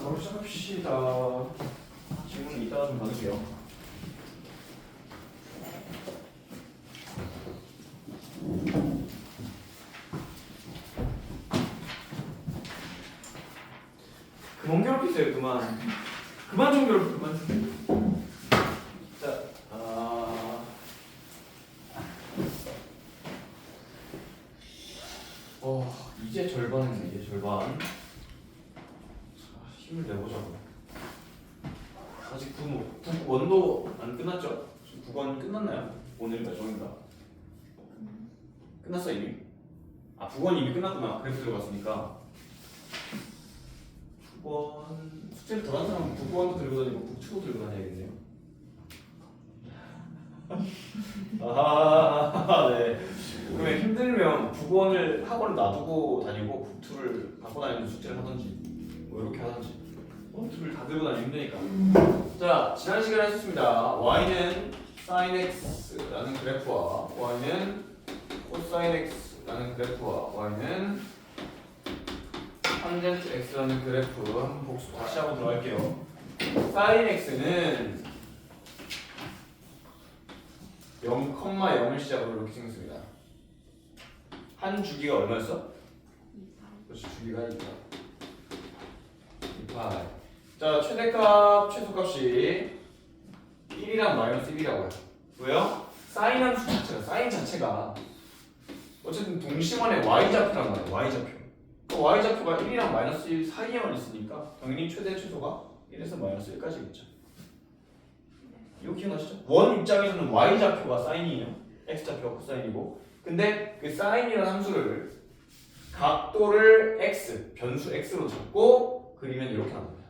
바로 시작합시다. 질문 이따가 좀 받을게요. 그만 괴롭히세요. 그만 좀 괴롭혀. 그만 좀. 자, 이제 절반이네. 이제 절반. 자, 힘을 내보자고. 아직 국원도 안 끝났죠? 국원 끝났나요? 오늘인가 저인가? 끝났어 이미? 아 국원 이미 끝났구나. 그래서 들어갔으니까. 국원 숙제를 더 한 사람은 국원도 들고 다니고 국투도 들고 다녀야겠네요. 아 네. 그러면 힘들면 국원을 학원을 놔두고 다니고 국투를 갖고 다니는 숙제를 하든지 뭐 이렇게 하든지. 둘 다 들고 다니면 힘드니까. 자, 지난 시간에 했었습니다. y는 sin x라는 그래프와 y는 cosine x라는 그래프와 y는 tangent x라는 그래프 한번 복수 다시 한번 들어갈게요. sin x는 0,0을 시작으로 이렇게 생겼습니다. 한 주기가 얼마였어? 2파이. 그렇지, 주기가 2파이. 자, 최대값, 최소값이 1이랑 마이너스 1이라고요. 왜요? 사인 함수 자체가, 사인 자체가 어쨌든 동심원의 y좌표란 말이에요. y좌표. 그 y좌표가 1이랑 마이너스 1 사이에만 있으니까 당연히 최대, 최소가 1에서 마이너스 1까지겠죠. 이거 기억나시죠? 원 입장에서는 y좌표가 사인이에요. x좌표가 코사인이고. 근데 그 사인이라는 함수를 각도를 x, 변수 x로 잡고 그리면 이렇게 나옵니다.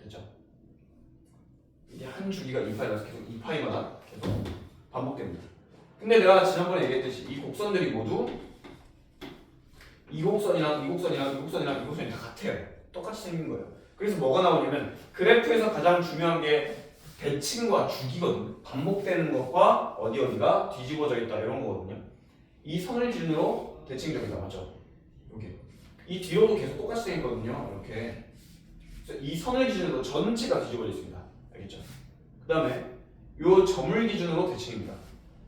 됐죠? 이게 한 주기가 2파이라서 계속 2파이마다 계속 반복됩니다. 근데 내가 지난번에 얘기했듯이 이 곡선들이 모두 이 곡선이랑 이 곡선이랑 이 곡선이랑 이 곡선이 다 같아요. 똑같이 생긴 거예요. 그래서 뭐가 나오냐면 그래프에서 가장 중요한 게 대칭과 주기거든요. 반복되는 것과 어디가 뒤집어져 있다 이런 거거든요. 이 선을 기준으로 대칭적이다. 맞죠? 여기 이 뒤로도 계속 똑같이 생겼거든요. 이렇게 이 선을 기준으로 전체가 뒤집어져 있습니다. 알겠죠? 그 다음에 이 점을 기준으로 대칭입니다.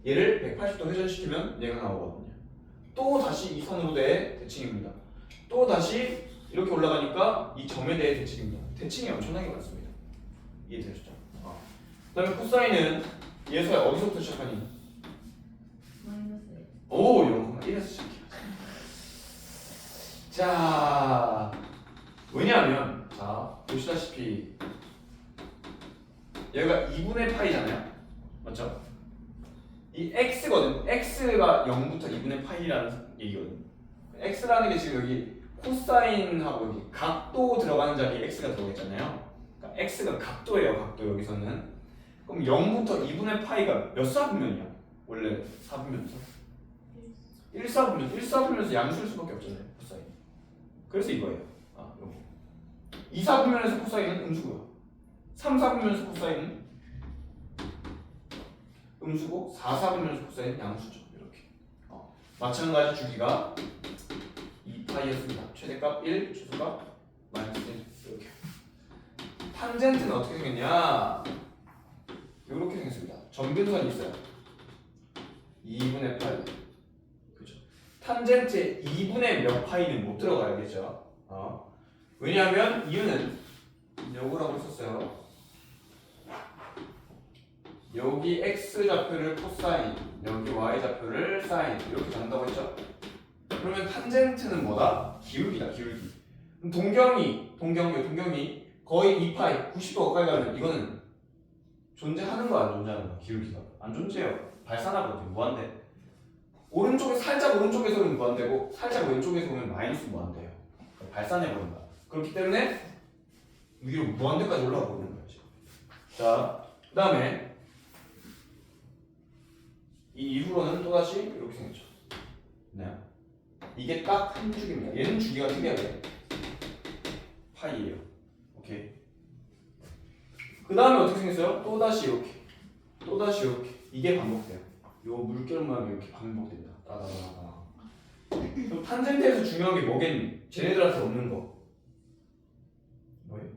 얘를 180도 회전시키면 얘가 나오거든요. 또 다시 이 선으로 대칭입니다. 또 다시 이렇게 올라가니까 이 점에 대해 대칭입니다. 대칭이 엄청나게 많습니다. 이해되셨죠? 그 다음에 코사인은 예서야 어디서부터 시작하니? 마이너스 1. 오! 0,1에서 시작해요. 자, 왜냐하면 자 보시다시피 여기가 2분의 파이잖아요. 맞죠? 이 x거든. x가 0부터 2분의 파이라는 얘기거든. x라는 게 지금 여기 코사인하고 여기 각도 들어가는 자리에 x가 들어있잖아요. 그러니까 x가 각도예요. 각도 여기서는. 그럼 0부터 2분의 파이가 몇 사분면이야? 원래 사분면에서? 1사분면. 1사분면에서 양수일 수밖에 없잖아요. 코사인. 그래서 이거예요. 아, 요거. 2사분면에서 코사인은 음수고요. 3사분면에서 코사인은 음수고 4사분면에서 코사인은 양수죠. 이렇게. 마찬가지 주기가 2파이였습니다. 최대값 1, 최소값 마이너스 1 이렇게. 탄젠트는 어떻게 생겼냐? 이렇게 생겼습니다. 점근선이 있어요. 2분의 파이. 그죠? 탄젠트에 2분의 몇 파이는 못 들어가야겠죠. 왜냐하면 이유는 요거라고 썼어요. 여기 x 좌표를 코사인, 여기 y 좌표를 사인 이렇게 간다고 했죠. 그러면 탄젠트는 뭐다? 기울기다. 기울기. 동경이 거의 2파이 90도 가까이 가면 이거는 존재하는 거 안 존재하는 거? 기울기가 안 존재해요. 발산하거든요. 무한대. 살짝 오른쪽에서는 무한대고 살짝 왼쪽에서 오면 마이너스 무한대예요. 발산해버린다. 그렇기 때문에 위로 무한대까지 올라가 버리는 거예요. 자, 그 다음에 이 이후로는 또다시 이렇게 생겼죠. 네. 이게 딱 한 주기입니다. 얘는 주기가 특이하게 파이예요. 오케이. 그 다음에 어떻게 생겼어요? 또다시 이렇게. 이게 반복돼요. 요 물결 모양이 이렇게 반복됩니다. 따다다다. 그럼 탄젠트에서 중요한 게 뭐겠니? 쟤네들한테 없는 거. 뭐예요?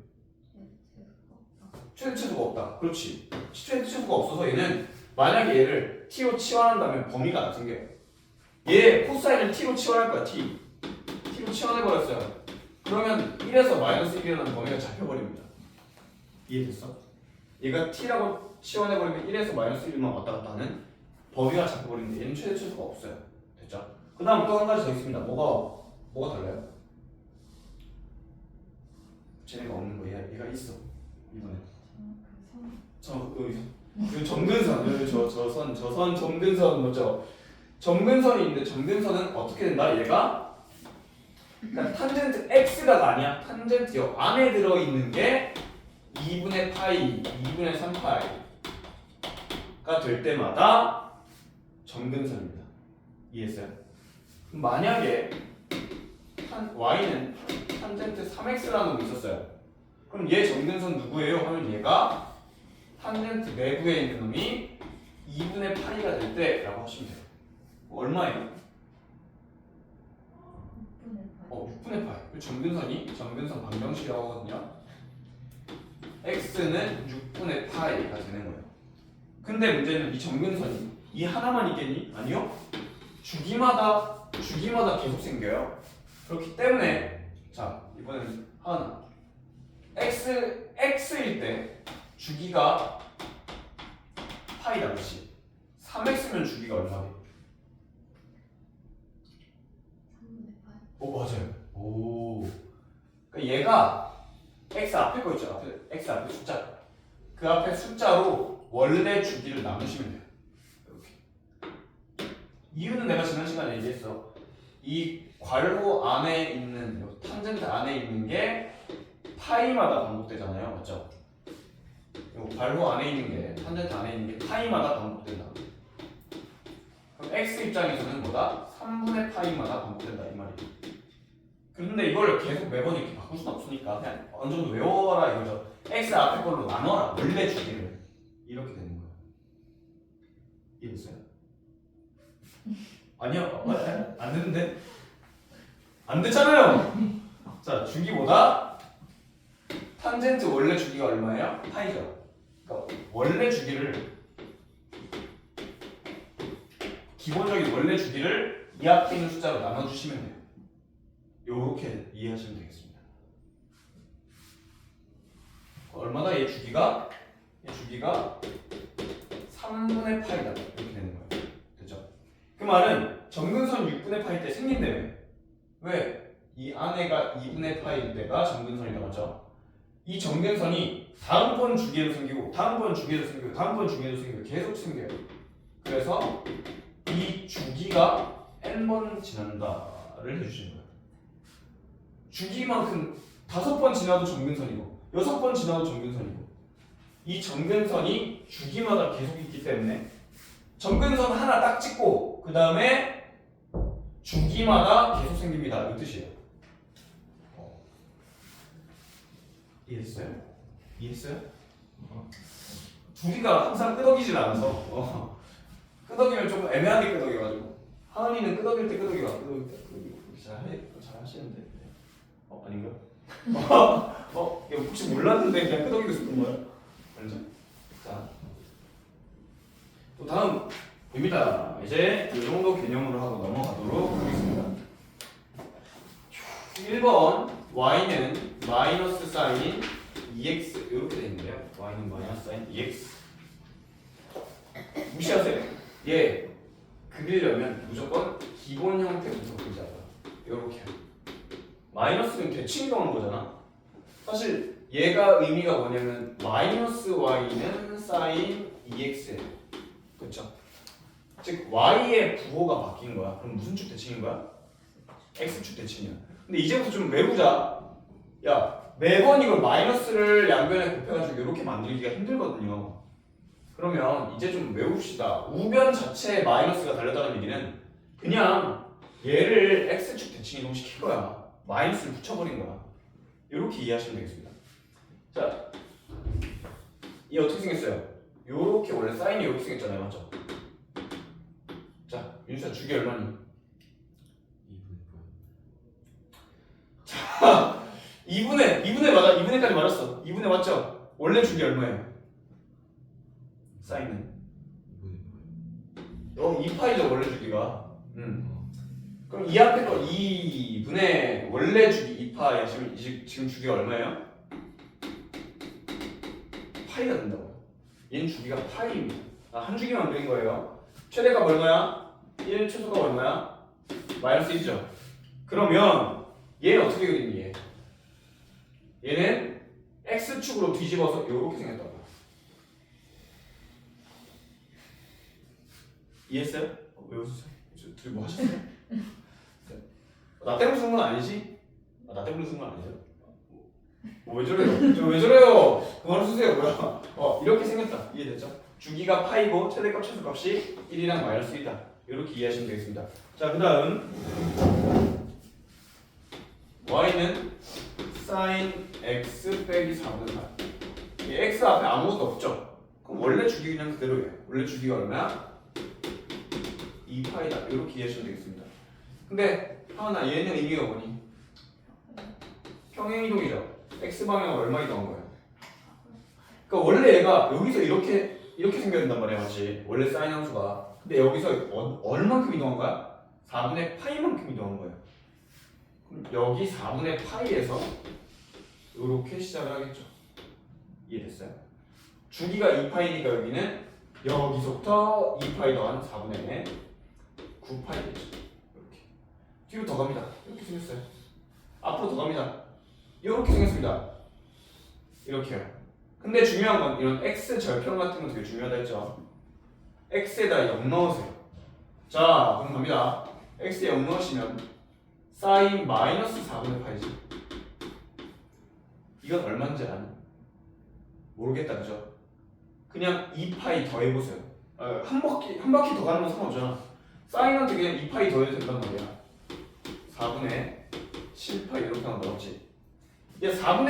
최대 최소가 없다. 그렇지. 최대 최소가 없어서 얘는 만약에 얘를 t로 치환한다면 범위가 안 생겨요. 얘 코사인을 t로 치환할 거야. t로 치환해버렸어요. 그러면 1에서 마이너스 1이라는 범위가 잡혀버립니다. 이해됐어? 얘가 t라고 치환해버리면 1에서 마이너스 1만 왔다 갔다 하는 범위가 잡혀버리는데 얘는 최대 최소가 없어요. 됐죠? 그 다음 또 한 가지 더 있습니다. 뭐가 달라요? 쟤네가 없는 거 얘가 있어. 이번에 여기 점근선 여기 저선 점근선 뭐죠? 점근선이 있는데 점근선은 어떻게 된다? 얘가 그러니까 탄젠트 x가 아니야. 탄젠트 여 안에 들어 있는 게 2분의 파이, 2분의 3파이가 될 때마다 점근선입니다. 이해했어요? 그럼 만약에 y는 탄젠트 3x라는 놈이 있었어요. 그럼 얘 점근선 누구예요? 하면 얘가 탄젠트 내부에 있는 놈이 2분의 파이가 될 때라고 하시면 돼요. 얼마예요? 6분의 파이. 점근선 방정식이라고 하거든요. x는 6분의 파이가 되는 거예요. 근데 문제는 이 점근선이 이 하나만 있겠니? 아니요. 주기마다 계속 생겨요. 그렇기 때문에 자 이번엔 하나 x일 때 주기가 파이다. 그렇지? 3x면 주기가 얼마 돼? 3분의 8. 오 맞아요. 오. 그러니까 얘가 x 앞에 거 있죠. x 앞에 숫자. 그 앞에 숫자로 원래 주기를 나누시면 돼요. 이렇게. 이유는 내가 지난 시간에 얘기했어. 이 괄호 안에 있는 탄젠트 안에 있는 게 파이마다 반복되잖아요. 맞죠? 이 괄호 안에 있는 게 탄젠트 안에 있는 게 파이마다 반복된다. 그럼 x 입장에서는 뭐다? 3분의 파이마다 반복된다 이 말이에요. 그런데 이걸 계속 매번 이렇게 바꿀 수는 없으니까 그냥 어느 정도 외워라 이거죠. x 앞에 걸로 나눠라. 원래 주기를. 이렇게 되는 거예요. 이해됐어요? 아니요. 안 되는데? 안 됐잖아요. 자, 주기보다 탄젠트 원래 주기가 얼마예요? 파이죠. 그러니까 원래 주기를 기본적인 원래 주기를 이 앞에 있는 숫자로 나눠주시면 돼요. 요렇게 이해하시면 되겠습니다. 얼마나 얘 주기가 3분의 파이다 이렇게 되는 거예요. 됐죠? 그 말은 점근선 6분의 파이 때 생긴다며. 왜? 이 안에가 2분의 파이일 때가 점근선이다. 맞죠? 이 점근선이 다음번 주기에도 생기고 다음번 주기에도 생기고 다음번 주기에도 생기고 계속 생겨요. 그래서 이 주기가 n번 지난다를 해주시는 거예요. 주기만큼 5번 지나도 점근선이고 6번 지나도 점근선이고 이 점근선이 주기마다 계속 있기 때문에 점근선 하나 딱 찍고 그 다음에 주기마다 계속 생깁니다. 이 뜻이에요. 이해했어요? 이해했어요? 두리가 항상 끄덕이질 않아서 끄덕이면 조금 애매하게 끄덕여가지고 하은이는 끄덕일 때 끄덕이고 안 끄덕일 때 끄덕이고 잘 하시는데 아닌가? 이거 혹시 몰랐는데 그냥 끄덕이고 싶은 거야? 알죠? 자, 또 다음입니다. 이제 이 정도 개념으로 하고 넘어가도록 하겠습니다. 1번 y는 마이너스 사인 2x 이렇게 돼 있는데요. y는 마이너스 사인 2x 무시하세요. 얘 그리려면 무조건 기본 형태부터 그리자고요. 이렇게 마이너스는 대칭경한 거잖아. 사실 얘가 의미가 뭐냐면 마이너스 y는 사인 2x예요. 그렇죠? 즉 y의 부호가 바뀐 거야. 그럼 무슨 축 대칭인 거야? x축 대칭이야. 근데 이제부터 좀 외우자. 야 매번 이걸 마이너스를 양변에 곱해가지고 이렇게 만들기가 힘들거든요. 그러면 이제 좀 외웁시다. 우변 자체에 마이너스가 달렸다는 얘기는 그냥 얘를 x축 대칭 이동시킨 거야. 마이너스를 붙여버린 거야. 이렇게 이해하시면 되겠습니다. 자, 이 어떻게 생겼어요? 요렇게 원래 사인이 이렇게 생겼잖아요. 맞죠? 자, 윤수야 주기 얼마니? 2분의 자, 2분의 맞아. 2분의까지 맞았어. 2분의 맞죠? 원래 주기 얼마예요? 사인은 2파이죠 원래 주기가. 그럼 이 앞에 거 2분의 원래 주기 2파에 지금 주기가 얼마예요? 파이가 된다고요. 얘는 주기가 파이입니다. 한 주기만 그린 거예요. 최대값 얼마야? 1, 최소값 얼마야? 마이너스 1이죠. 그러면 얘는 어떻게 그리니 얘? 얘는 x축으로 뒤집어서 이렇게 생겼다고요. 이해했어요? 왜 웃으세요? 둘이 뭐 하셨어요? 나 때문에 쓴 건 아니지? 나 때문에 쓴 건 아니죠? 왜 저래요? 저 왜 저래요? 그만 쓰세요 뭐야? 이렇게 생겼다. 이해됐죠? 주기가 파이고 최대값 최소값이 1이랑 마이너스 1이다. 이렇게 이해하시면 되겠습니다. 자, 그 다음 y는 sin x 빼기 4분의 8. 이 x 앞에 아무것도 없죠? 그럼 원래 주기 그냥 그대로예요. 원래 주기가 얼마야? 2파이다. 이렇게 이해하시면 되겠습니다. 근데 하나 얘는 의미가 뭐니? 평행이동이죠. x방향을 얼마 이동한 거예요? 그러니까 원래 얘가 여기서 이렇게 생겨야 된단 말이야, 맞지? 원래 사인 함수가. 근데 여기서 얼만큼 이동한 거야? 4분의 파이만큼 이동한 거예요. 그럼 여기 4분의 파이에서 이렇게 시작을 하겠죠. 이해됐어요? 주기가 2파이니까 여기는 여기서부터 2파이 더한 4분의 9파이겠죠. 이렇게. 뒤로 더 갑니다. 이렇게 생겼어요. 앞으로 더 갑니다. 이렇게 생겼습니다. 이렇게요. 근데 중요한 건 이런 x 절편 같은 거 되게 중요하다 했죠. x에다 0 넣으세요. 자, 그럼 갑니다. x에 0 넣으시면 사인 마이너스 4분의 파이지. 이건 얼마인지 아니? 모르겠다, 그죠? 그냥 2파이 더해보세요. 한 바퀴 더 가는 건 상관없잖아. 사인한테 그냥 2파이 더해도 된단 말이야. 4분의 7파이 이렇게 하면 나왔지. 얘 사인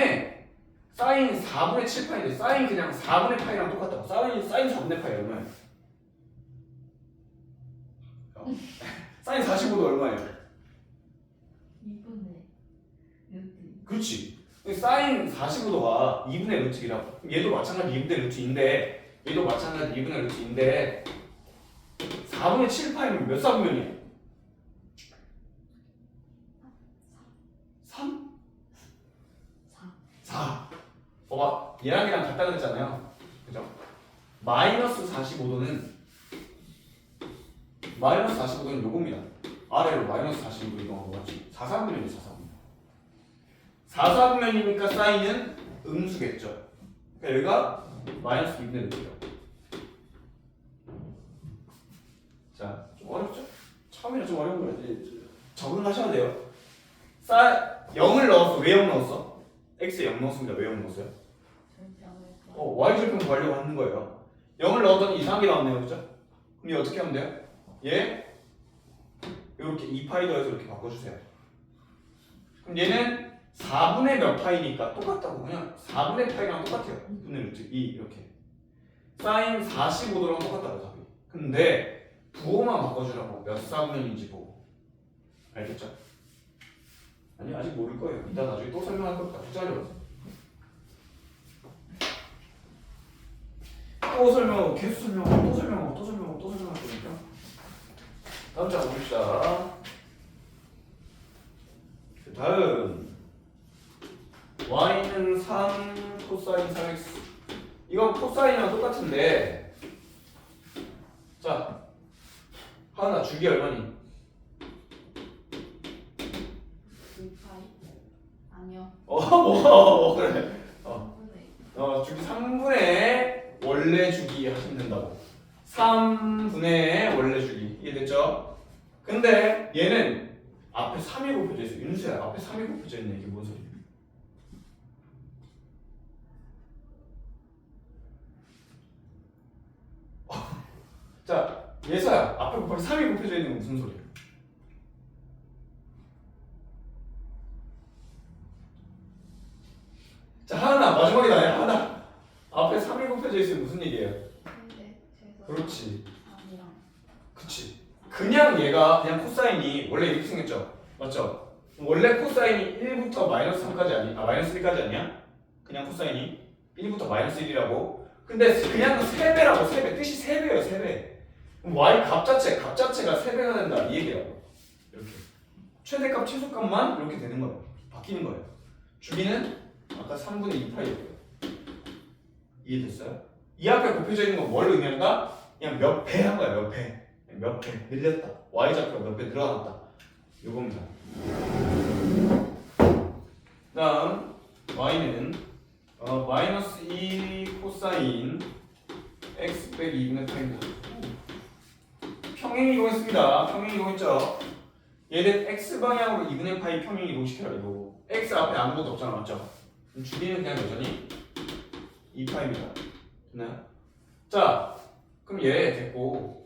4분의 7파인데 사인 그냥 4분의 파이랑 똑같다고. 사인 4분의 파이 얼마예요? 사인 45도 얼마예요? 2분의 루트. 그렇지. 사인 45도가 2분의 루트 1이라고. 얘도 마찬가지 2분의 루트인데 4분의 7파이면 몇 사분면이에요? 3? 4. 봐봐. 얘랑 같다 그랬잖아요. 그죠? 마이너스 45도는 요겁니다. 아래로 마이너스 45도 이동한 거 맞지? 4사분면이에요. 4사분면이니까 사인은 음수겠죠. 그러니까 여기가 마이너스 2분의 루트예요. 자, 좀 어렵죠? 처음이라 좀 어려운 거예요. 적응하셔야 돼요. 0을 넣었어. 왜 0 넣었어? x에 0 넣었습니다. 왜 0 넣었어요? y절편 구하려고 하는 거예요. 0을 넣었더니 이상하게 나왔네요. 그죠? 그럼 얘 어떻게 하면 돼요? 얘 이렇게 2파이 더해서 이렇게 바꿔주세요. 그럼 얘는 4분의 몇 파이니까 똑같다고. 그냥 4분의 파이랑 똑같아요. 2분의 루트 2 이렇게. 사인 45도랑 똑같다고 답이. 근데 부호만 바꿔주라고. 몇 사분면인지 보고. 알겠죠? 아니 아직 모를 거예요. 이따 나중에 또 설명할 거니까 기다려보세요. 또 설명하고 계속 설명하고 또 설명할 거니까. 다음 장 봅시다. 다음 y는 3 코사인 3x. 이건 코사인이랑 똑같은데, 자 하나 주기 얼마니? 2파이? 아니요. 뭐가 그래? 3분의 주기 3분의 원래 주기 하시면 된다고. 3분의 원래 주기. 이해됐죠? 근데 얘는 앞에 3이 곱해져 있어. 윤수야, 앞에 3이 곱해져 있네. 이게 뭔 소리야? 자, 예서야, 앞에 3이 곱해져 있는 건 무슨 소리야? 자, 하나 마지막이다. 하나 앞에 3이 곱해져 있으면 무슨 얘기예요? 근데 제가 그렇지. 3이랑 그치. 그냥 얘가 그냥 코사인이 원래 이렇게 생겼죠? 맞죠? 원래 코사인이 1부터 마이너스 3까지 아니? 마이너스 1까지 아니야? 그냥 코사인이? 1부터 마이너스 1이라고. 근데 그냥 3배라고 3배. 뜻이 3배예요 3배. 그럼 y 값 자체가 3배가 된다 이 얘기라고. 이렇게 최대값 최소값만 이렇게 되는 거예요. 바뀌는 거예요. 주기는 아까 3분의 2파이였고요. 이해됐어요? 이 앞에 곱해져 있는 건 뭘 의미한다? 그냥 몇 배 한 거야 몇 배. 몇 배 늘렸다. y좌표가 몇 배 늘어났다. 요겁니다. 다음 y는 마이너스 2 코사인 x 빼기 2분의 파입니다. 평행 이동했습니다. 평행 이동했죠? 얘는 x 방향으로 2분의 파이 평행 이동시켜라 이거. x 앞에 아무것도 없잖아 맞죠? 주기는 그냥 여전히 2파입니다. 됐나요? 자 그럼 얘 됐고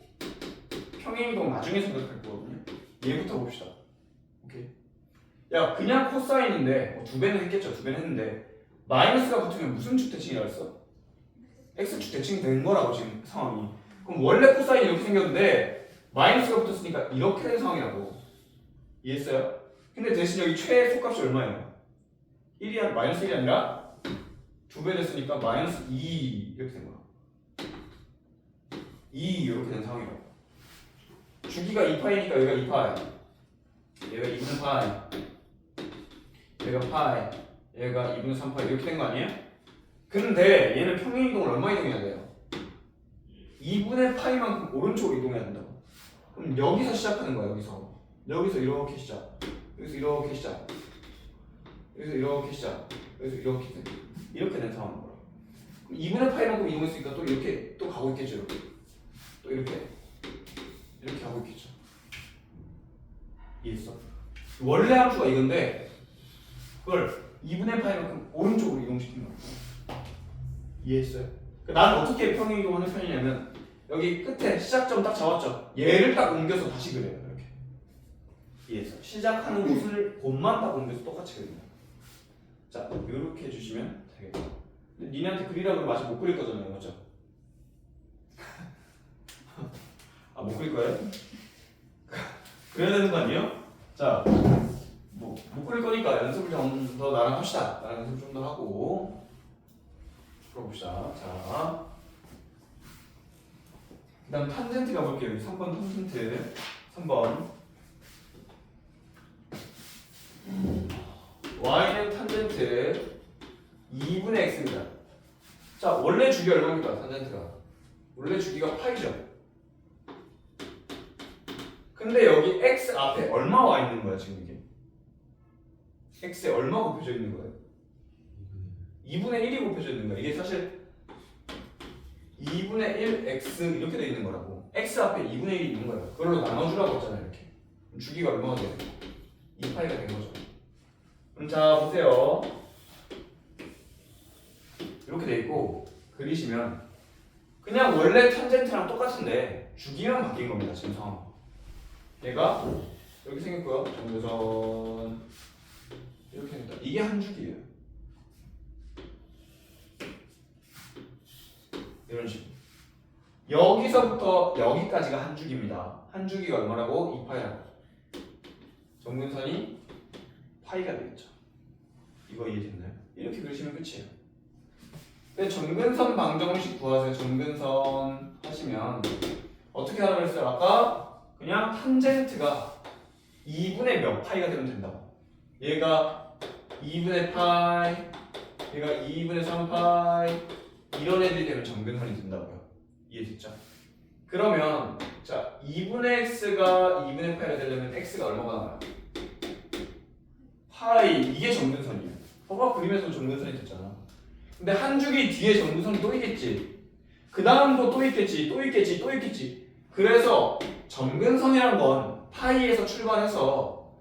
평행 이동 나중에 생각할 거거든요. 얘부터 봅시다. 오케이. 야 그냥 코사인인데 두 배는 했겠죠. 두 배는 했는데 마이너스가 붙으면 무슨 축 대칭이라 했어? x축 대칭이 된 거라고 지금 상황이. 그럼 원래 코사인이 이렇게 생겼는데 마이너스가 붙었으니까 이렇게 된 상황이라고. 이해했어요? 근데 대신 여기 최소값이 얼마예요? 1이 마이너스 1이 아니라 2배 됐으니까 마이너스 2 이렇게 된 거야. 2 이렇게 된 상황이라고. 주기가 2파이니까 여기가 2파이, 얘가 2분의 파이, 얘가 파이, 얘가 2분의 3파이 이렇게 된 거 아니에요? 근데 얘는 평행 이동을 얼마 이동해야 돼요? 2분의 파이만큼 오른쪽으로 이동해야 된다고. 그럼 여기서 시작하는 거야. 여기서 이렇게 시작, 여기서 이렇게 시작, 여기서 이렇게 시작, 여기서 이렇게 된 상황인 거야. 그럼 2분의 파이만큼 이동했으니까 또 이렇게 또 가고 있겠죠. 또 이렇게 하고 있겠죠. 이해했어? 원래 함수가 이건데 그걸 2분의 파이만큼 오른쪽으로 이동시킨 거야. 이해했어요? 나는 어떻게 평행 이동하는 편이냐면 여기 끝에 시작점 딱 잡았죠. 얘를 딱 옮겨서 다시 그려요. 이렇게. 이해했어? 시작하는 곳만 딱 옮겨서 똑같이 그립니다. 자, 이렇게 해주시면 되겠다. 근데 니네한테 그리라고 하면 아직 못 그릴 거잖아요, 맞죠? 아, 못 그릴 거예요? 그래야 되는 거 아니에요? 자, 뭐 못 그릴 거니까 연습을 좀 더 나랑 합시다. 나랑 연습 좀 더 하고 풀어봅시다. 자, 그다음 탄젠트 가볼게요. 3번 탄젠트. 3번. y는 탄젠트 2분의 x입니다. 자, 원래 주기 얼마입니까? 탄젠트가 원래 주기가 파이죠. 근데 여기 x 앞에 얼마 와 있는 거야 지금 이게? x에 얼마 곱해져 있는 거예요? 2분의 1이 곱해져 있는 거야. 이게 사실 2분의 1 x 이렇게 돼 있는 거라고. x 앞에 2분의 1이 있는 거예요. 그걸로 나눠주라고 했잖아요. 이렇게. 주기가 얼마가 돼요? 2파이가 된 거죠. 그럼 자 보세요. 이렇게 돼 있고 그리시면 그냥 원래 탄젠트랑 똑같은데 주기만 바뀐 겁니다. 지금 상황. 얘가 여기 생겼고요. 정교선 이렇게 생겼다. 이게 한 주기예요. 이런 식으로. 여기서부터 여기까지가 한 주기입니다. 한 주기가 얼마라고? 2파이라고. 정근선이 파이가 되겠죠. 이거 이해됐나요? 이렇게 그리시면 끝이에요. 근데 정근선 방정식 구하세요. 정근선 하시면 어떻게 하라고 했어요? 아까 그냥 탄젠트가 2분의 몇 파이가 되면 된다고. 얘가 2분의 파이, 얘가 2분의 3파이 이런 애들이 되면 정근선이 된다고요. 이해됐죠? 그러면 자 2분의 x가 2분의 파이가 되려면 x가 얼마가 나와요? 파이. 이게 정근선이에요. 봐봐 그림에서 정근선이 됐잖아. 근데 한 주기 뒤에 정근선이 또 있겠지. 그 다음도 또 있겠지. 또 있겠지. 그래서 정근선이란 건 파이에서 출발해서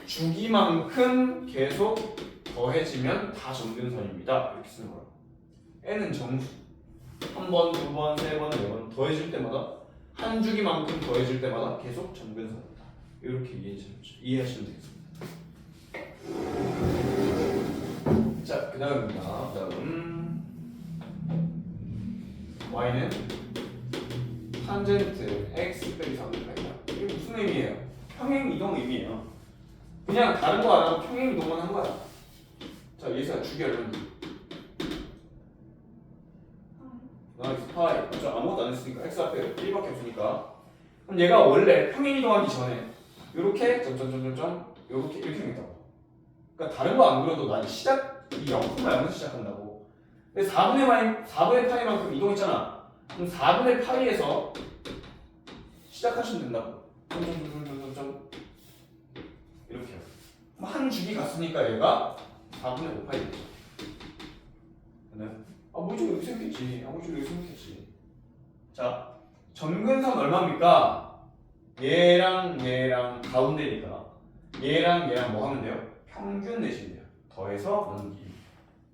주기만큼 계속 더해지면 다 정근선입니다. 이렇게 쓰는 거라고. n은 정수. 한 번, 두 번, 세 번, 네 번 더해질 때마다 한 주기만큼 더해질 때마다 계속 정근선이다. 이렇게 이해하시면 되겠습니다. 자, 그 다음입니다. y는 탄젠트 x 빼기 3파이다. 이게 무슨 의미예요? 평행 이동 의미예요. 그냥 다른 거 안 하고 평행 이동만 한 거야. 자, 여기서 주기 얼마인지 파이. 맞죠? 아무것도 안 했으니까 x 앞에 1밖에 없으니까. 그럼 얘가 원래 평행 이동하기 전에 요렇게 점점점점점 요렇게 이렇게 생겼다고. 그러니까 다른 거 안 그려도 난 시작 이 0,0에서 시작한다고. 근데 4분의 파이만큼 이동했잖아. 그럼 4분의 파이에서 시작하시면 된다고. 점점점점점 이렇게요. 그럼 한 주기 갔으니까 얘가 4분의 5 파이 되죠. 네. 아무리 여기 생겼지. 아무리 여기 생겼지. 자, 점근선 얼마입니까? 얘랑 가운데니까 얘랑 뭐 하면 돼요? 평균 내시면 돼요. 더해서 나누기.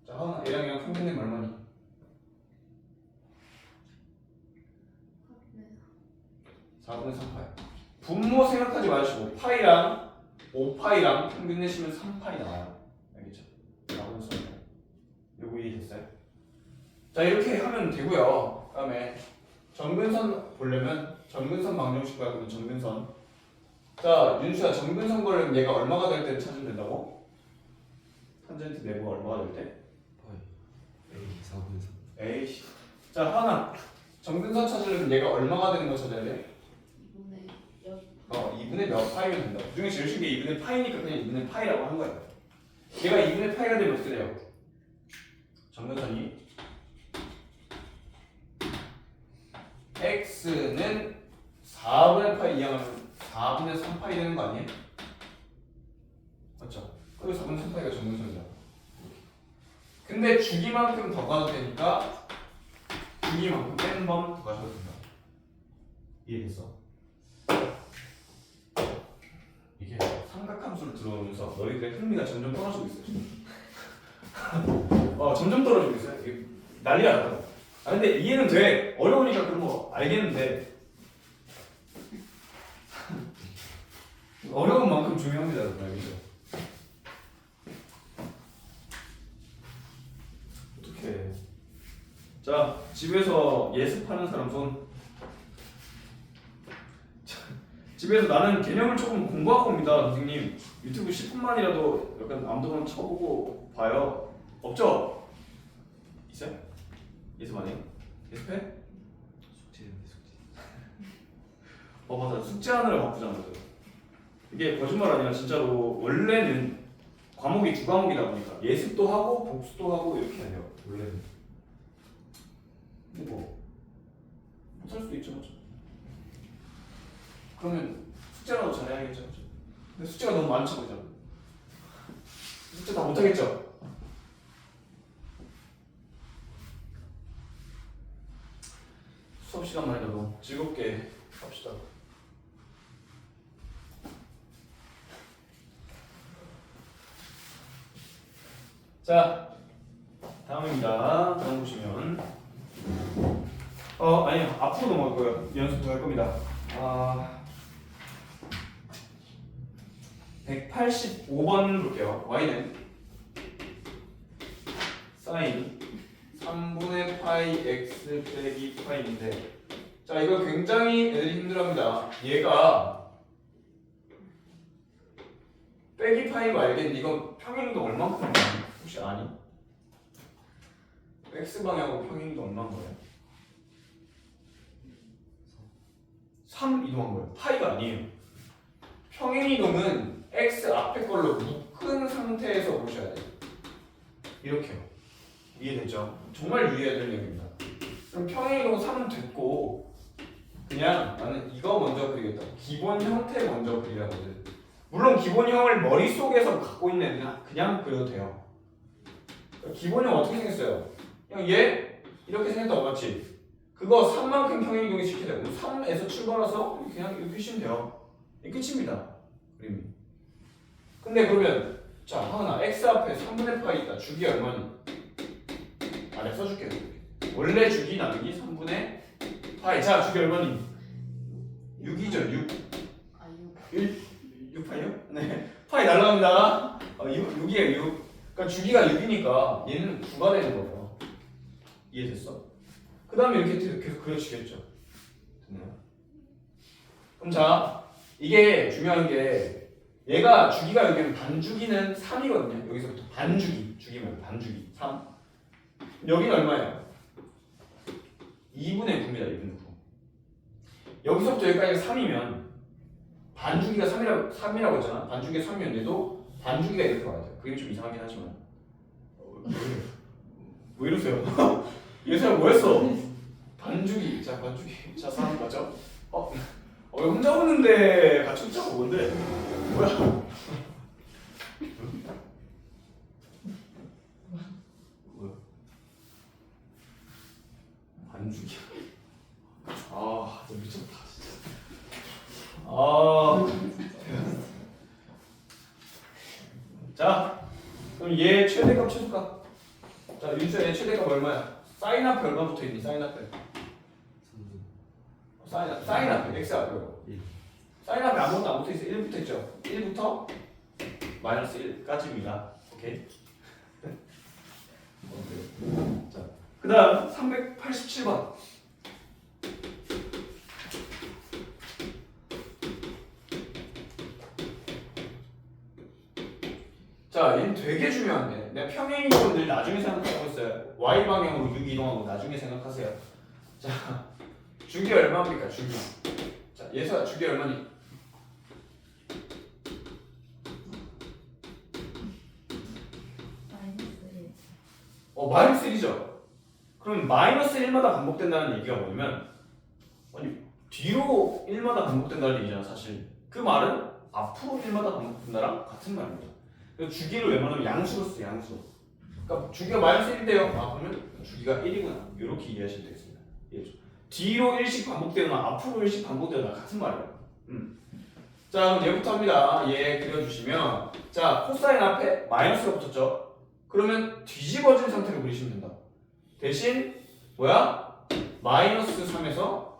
자, 하나 얘랑 평균 내면 얼마니? 4분의 3파이. 분모 생각하지 마시고 파이랑 5파이랑 평균 내시면 3파이 나와요. 알겠죠? 4분의 3파이. 요거 이해됐어요? 자, 이렇게 하면 되고요. 그다음에 점근선 보려면 점근선 방정식 말고는 점근선. 자, 윤수야, 점근선 거는 얘가 얼마가 될 때 찾으면 된다고? 탄젠트 내부가 얼마가 될 때? A 4분의 3. 에이씨. 자, 하나. 점근선 찾으려면 얘가 얼마가 되는 거 찾아야 돼? 2분의 몇 파이면 된다. 그 중에 제일 쉬운 게 2분의 파이니까 그냥 2분의 파이라고 하는 거예요. 얘가 2분의 파이가 되면 어떻게 돼요? 점근선이 x는 4분의 파이 이항하면 4분의 3파이 되는 거 아니에요? 맞죠? 그리고 4분의 3파이가 점근선이잖아. 근데 주기만큼 더 가도 되니까 주기만큼 n 번 더 가셔도 된다. 이해됐어? 이게 삼각함수를 들어오면서 너희들의 흥미가 점점 떨어지고 있어요. 점점 떨어지고 있어요. 이게 난리가 났다. 아 근데 이해는 돼. 어려우니까 그런 거 알겠는데 어려운 만큼 중요합니다, 여러분. 알겠죠? 어떡해. 자, 집에서 예습하는 사람 손. 집에서 나는 개념을 조금 공부하고 옵니다, 선생님. 유튜브 10분만이라도 약간 암독한 쳐보고 봐요. 없죠? 있어요? 예습 안 해요? 예습해? 숙제인데 숙제. 맞아. 숙제하느라 바쁘잖아. 이게 거짓말 아니라 진짜로 원래는 과목이 두 과목이다 보니까 예습도 하고 복습도 하고 이렇게 해요. 원래는. 근데 뭐 못할 수도 있죠, 맞죠? 그러면 숙제라도 잘해야겠죠, 맞죠? 근데 숙제가 너무 많죠, 그죠? 숙제 다 못하겠죠? 수업 시간만이라도 즐겁게 합시다. 자, 다음입니다. 다음 보시면 아니요, 앞으로 넘어갈 거예요. 연습 더 할 겁니다. 185번 볼게요. y는 sin 3분의 파이 x 빼기 파이인데, 자, 이거 굉장히 애들이 힘들어합니다. 얘가 빼기 파인 거 알겠는데 이건 평행이동 얼만큼 아니? 혹시 아니? x 방향으로 평행이동 얼마인 거예요? 3 이동한 거예요. 파이가 아니에요. 평행이동은 x 앞에 걸로 묶은 상태에서 보셔야 돼요. 이렇게요. 이해됐죠? 정말 유의해야 될 얘기입니다. 그럼 평행이동 3은 됐고 그냥 나는 이거 먼저 그리겠다. 기본 형태 먼저 그리라거든. 물론 기본형을 머릿속에서 갖고 있는 애들은 그냥 그려도 돼요. 기본형 어떻게 생겼어요? 그냥 얘 이렇게 생겼다고 맞지? 그거 3만큼 평행이동이 시켜야 되고 3에서 출발해서 그냥 이렇게 표시면 돼요. 이게 끝입니다. 그림이. 근데 그러면 자 하나 x 앞에 3분의 파이 있다. 주기 얼마니? 아래 써줄게요. 원래 주기 나누기 3분의 파이. 자 주기 얼마니? 6이죠. 6. 6파이요? 네. 파이 날라갑니다. 6이에요. 6. 그러니까 주기가 6이니까 얘는 9가 되는 거예요. 이해됐어? 그 다음에 이렇게 계속 그려지겠죠. 됐나요? 그럼 자 이게 중요한 게 얘가 주기가 여기는 반주기는 3이거든요. 여기서부터 반주기. 주기 말고 반주기 3. 여기는 얼마예요? 2분의 9입니다. 2분의 9. 여기서부터 여기까지가 3이면 반주기가 3이라고 했잖아. 반주기가 3이었는데도 반주기가 이렇게 와야 돼요. 그게 좀 이상하긴 하지만 왜 이러세요? 이 사람 뭐했어? 반주기. 자, 반주기. 자, 3 맞죠? 왜 혼자 웃는데 같이 웃자고 뭔데? 뭐야? 뭐야? 반주기. 아, 진짜 미쳤다 진짜. 자, 그럼 얘 최대값 최소값. 자, 윤수야 얘 최대값 얼마야? 사인 앞에 얼마 붙어 있니? 사인 앞에. 3분. 사인 앞에 x 앞에. 1. 사인 앞에 아무것도 안 붙어 있어. 1 붙어 있죠. 1부터 마이너스 1까지입니다. 오케이. 자, 그다음 387번. 자, 얘는 되게 중요한데 내가 평행 이동을 늘 나중에 생각하고 있어요. y 방향으로 6 이동하고 나중에 생각하세요. 자, 주기 얼마입니까? 주기. 자, 예서야 주기 얼마니? 마이너스 1이죠. 그럼 마이너스 1마다 반복된다는 얘기가 뭐냐면 아니 뒤로 1마다 반복된다는 얘기잖아 사실. 그 말은 앞으로 1마다 반복된다랑 같은 말입니다. 그래서 주기를 웬만하면 양수로 써요. 양수. 그러니까 주기가 마이너스 1인데요. 그러면 주기가 1이구나. 이렇게 이해하시면 되겠습니다. 이해죠? 뒤로 1씩 반복되거나 앞으로 1씩 반복되거나 같은 말이에요. 자, 그럼 얘부터 합니다. 얘 그려주시면 자, 코사인 앞에 마이너스가 붙었죠. 그러면 뒤집어진 상태로 그리시면 된다. 대신 뭐야? 마이너스 3에서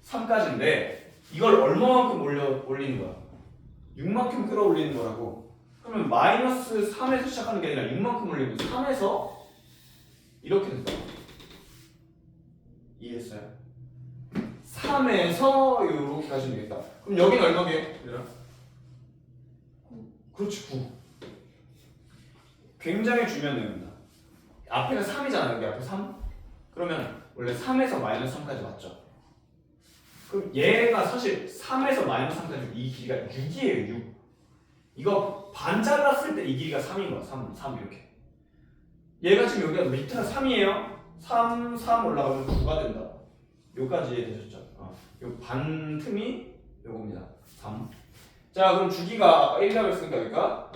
3까지인데 이걸 얼마만큼 올리는 거야? 6만큼 끌어올리는 거라고. 그러면 마이너스 3에서 시작하는 게 아니라 6만큼 올리고 3에서 이렇게 된다. 이해했어요? 3에서 이렇게 가시면 되겠다. 그럼 여기는 얼마게? 얘들아? 그렇지 9. 굉장히 중요한 내용입니다. 앞에가 3이잖아요. 여기 앞에 3. 그러면 원래 3에서 마이너스 3까지 맞죠? 그럼 얘가 사실 3에서 마이너스 3까지 이 길이가 6이에요. 6. 이거 반 잘랐을 때 이 길이가 3인 거야. 3 이렇게. 얘가 지금 여기가 밑에가 3이에요. 3 올라가면 9가 된다. 여기까지 이해되셨죠? 요 반 틈이 요겁니다. 3. 자, 그럼 주기가 아까 1이라고 했으니까 여기가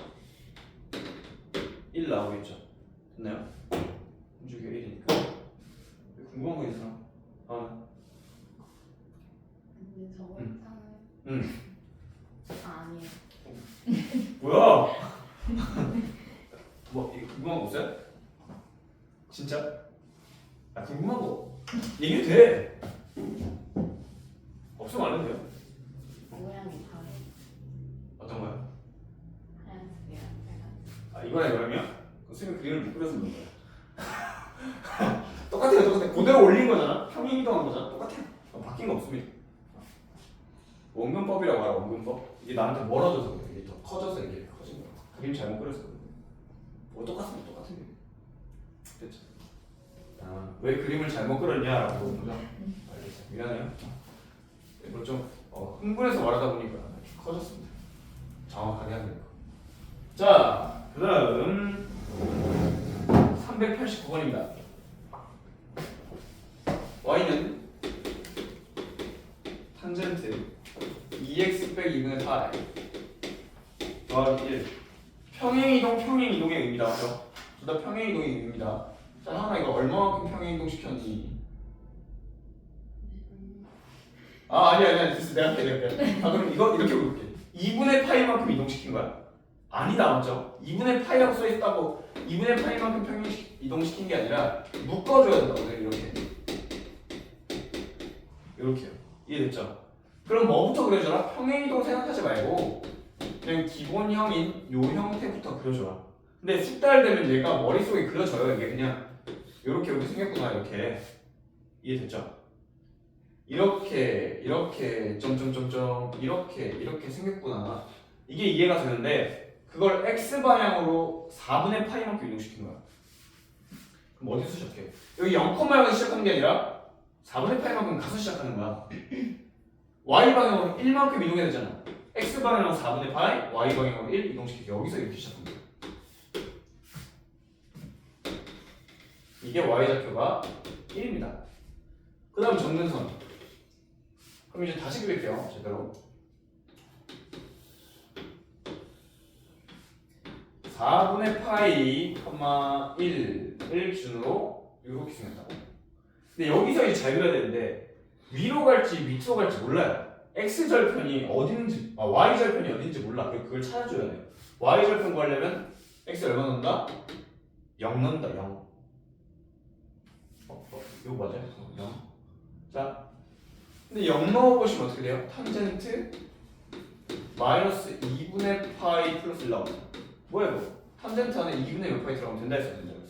1 나오겠죠? 됐나요? 주기가 1이니까. 궁금한 거 있는 사람? 근데 저거 응. 있잖아요. 아니에요. 뭐야? 뭐 이거 궁금한 거 없어요? 진짜? 궁금한 거 얘기해도 돼. 없으면 안 해도 돼요. 모양이 다르. 어떤 거요? 하얀색이랑 빨간색. 이거랑 이거랑요? 선생님 그림을 못 그려서 그런 거야. 똑같아요. 그대로 올린 거잖아. 평행 이동한 거잖아. 똑같아요. 바뀐 거 없습니다. 원근법이라고 알아. 원근법. 이게 나한테 멀어져서 그래. 이게 더 커져서 이게 커진 거야. 그림 잘못 그려서 그래. 뭐 똑같으면 똑같은 게. 됐죠? 왜 그림을 잘못 그렸냐라고 물어보죠. 알겠어요. 미안해요. 이걸 좀 흥분해서 말하다 보니까 커졌습니다. 정확하게 하는 거. 자, 그다음 389번입니다. y는 탄젠트 2x 빼기 2분의 8 더하기 1. 평행이동의 의미다. 맞죠? 둘 다 평행이동의 의미입니다. 자, 하나 이거 얼마만큼 평행이동 시켰니? 아니야. 됐어. 내가 할게. 그럼 이거 이렇게 볼게. 2분의 파이만큼 이동시킨 거야? 아니다. 맞죠? 2분의 파이라고 써있다고 2분의 파이만큼 평행 이동시킨 게 아니라 묶어줘야 된다고. 이렇게. 이렇게요. 이해됐죠? 그럼 뭐부터 그려줘라? 평행이동 생각하지 말고 그냥 기본형인 요 형태부터 그려줘라. 근데 숙달되면 얘가 머릿속에 그려져요. 이게 그냥 이렇게 생겼구나. 이렇게. 이해됐죠? 이렇게 점점점점 이렇게 생겼구나. 이게 이해가 되는데 그걸 x 방향으로 4분의 파이만큼 이동시킨 거야. 그럼 어디서 시작해? 여기 0,0에서 시작하는 게 아니라 4분의 파이만큼 가서 시작하는 거야. y 방향으로 1만큼 이동해야 되잖아. x 방향으로 4분의 파이, y 방향으로 1 이동시키고 여기서 이렇게 시작합니다. 이게 y좌표가 1입니다. 그 다음 정근선. 그럼 이제 다시 그릴게요. 제대로. 4분의 파이, 1을 기준으로 이렇게 생겼다고. 근데 여기서 이제 잘 그려야 되는데 위로 갈지 밑으로 갈지 몰라요. x절편이 어디 있는지, y절편이 어디 있는지 몰라. 그걸 찾아줘야 돼요. y절편 구하려면 x 얼마 넣는다? 0 넣는다. 0. 이거 맞아요? 0. 자, 근데 0 넣어보시면 어떻게 돼요? 탄젠트 마이너스 2분의 파이 플러스 1 나옵니다. 뭐야 이거? 탄젠트 안에 2분의 몇 파이 들어가면 된다 했어요. 된다 했어요.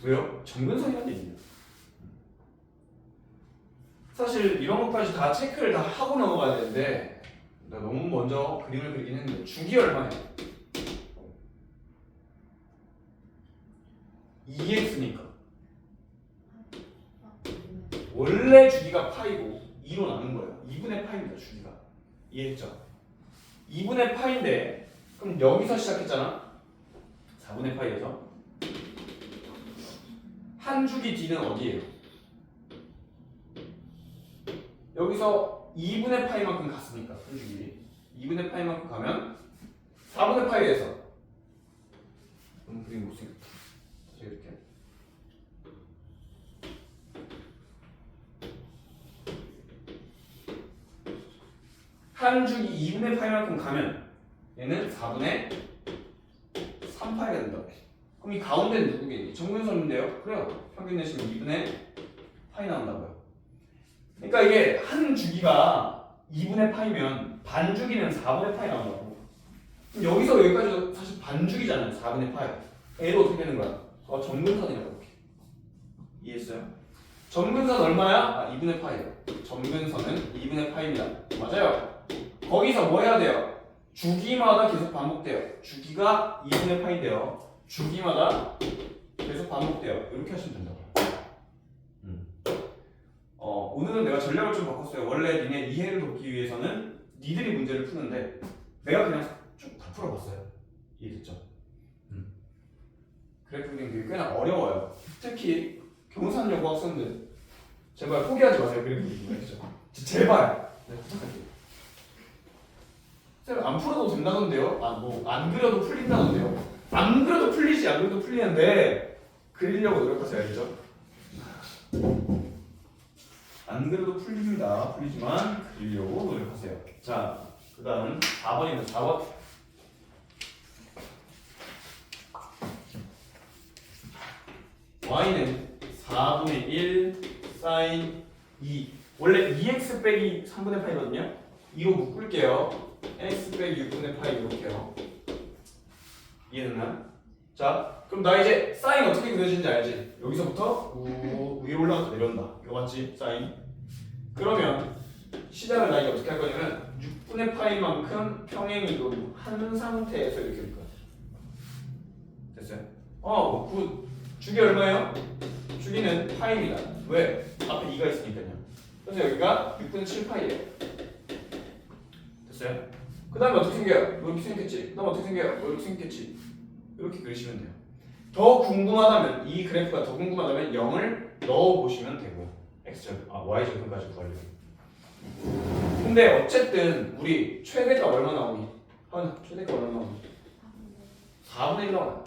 왜요? 정근선이라는 얘기예요. 사실 이런 것까지 다 체크를 다 하고 넘어가야 되는데 내가 너무 먼저 그림을 그리긴 했는데 주기 얼마예요? 2x니까 원래 주기가 파이고 2로 나눈 거예요. 2분의 파이입니다. 주기가. 이해했죠? 2분의 파인데 그럼 여기서 시작했잖아. 4분의 파이에서 한 주기 뒤는 어디예요? 여기서 2분의 파이만큼 갔으니까 한 주기 2분의 파이만큼 가면 4분의 파이에서 너무 그림 못생겼다. 다시 이렇게 한 주기 2분의 파이만큼 가면 얘는 4분의 3파이가 된다고 해. 그럼 이 가운데는 누구겠니? 정근선인데요? 그래요. 평균 내시면 2분의 파이 나온다고요. 그러니까 이게 한 주기가 2분의 파이면 반 주기는 4분의 파이 나온다고. 그럼 여기서 여기까지도 사실 반 주기잖아요. 4분의 파이. 얘도 어떻게 되는 거야? 정근선이라고 이렇게. 이해했어요? 정근선 얼마야? 2분의 파이예요. 정근선은 2분의 파이입니다. 맞아요. 거기서 뭐 해야 돼요? 주기마다 계속 반복돼요. 주기가 2분의 파인데요. 주기마다 계속 반복돼요. 이렇게 하시면 된다고요. 오늘은 내가 전략을 좀 바꿨어요. 원래 니네 이해를 돕기 위해서는 니들이 문제를 푸는데 내가 그냥 쭉 다 풀어봤어요. 이해됐죠? 그래프 그리는 게 꽤나 어려워요. 특히 경산여고 학생들 제발 포기하지 마세요. 그래프 그리는 거 제발. 네, 부탁할게요. 쌤 안 풀어도 된다던데요? 안 그려도 풀린다던데요? 안 그려도 풀리지 안 그려도 풀리는데 그리려고 노력하세요. 알죠? 안 그려도 풀립니다. 풀리지만 그리려고 노력하세요. 자, 그 다음 4번입니다. 4번. y는 4분의 1 사인 2. 원래 2x 빼기 3분의 파이거든요. 이거 묶을게요. x 빼기 6분의 파이 이렇게요. 이해됐나요? 자, 그럼 나 이제 사인 어떻게 그려지는지 알지? 여기서부터 위로 올라가서 내려온다. 이거 맞지? 사인. 그러면 시작을 나 이제 어떻게 할 거냐면 6분의 파이만큼 평행이동 한 상태에서 이렇게 할 거야. 됐어요? 굿. 주기 얼마예요? 주기는 파이입니다. 왜? 앞에 2가 있으니까요. 그래서 여기가 6분의 7파이예요. 됐어요? 그 다음에 어떻게 생겨요? 이렇게 생겼겠지. 그 다음에 어떻게 생겨요? 이렇게 생겼겠지. 이렇게 그리시면 돼요. 더 궁금하다면 이 그래프가 더 궁금하다면 0을 넣어보시면 되고요. x절, y절편까지 구하려면. 근데 어쨌든 우리 최대가 얼마 나오니? 최대가 얼마 나오니? 4분의 1 나와요.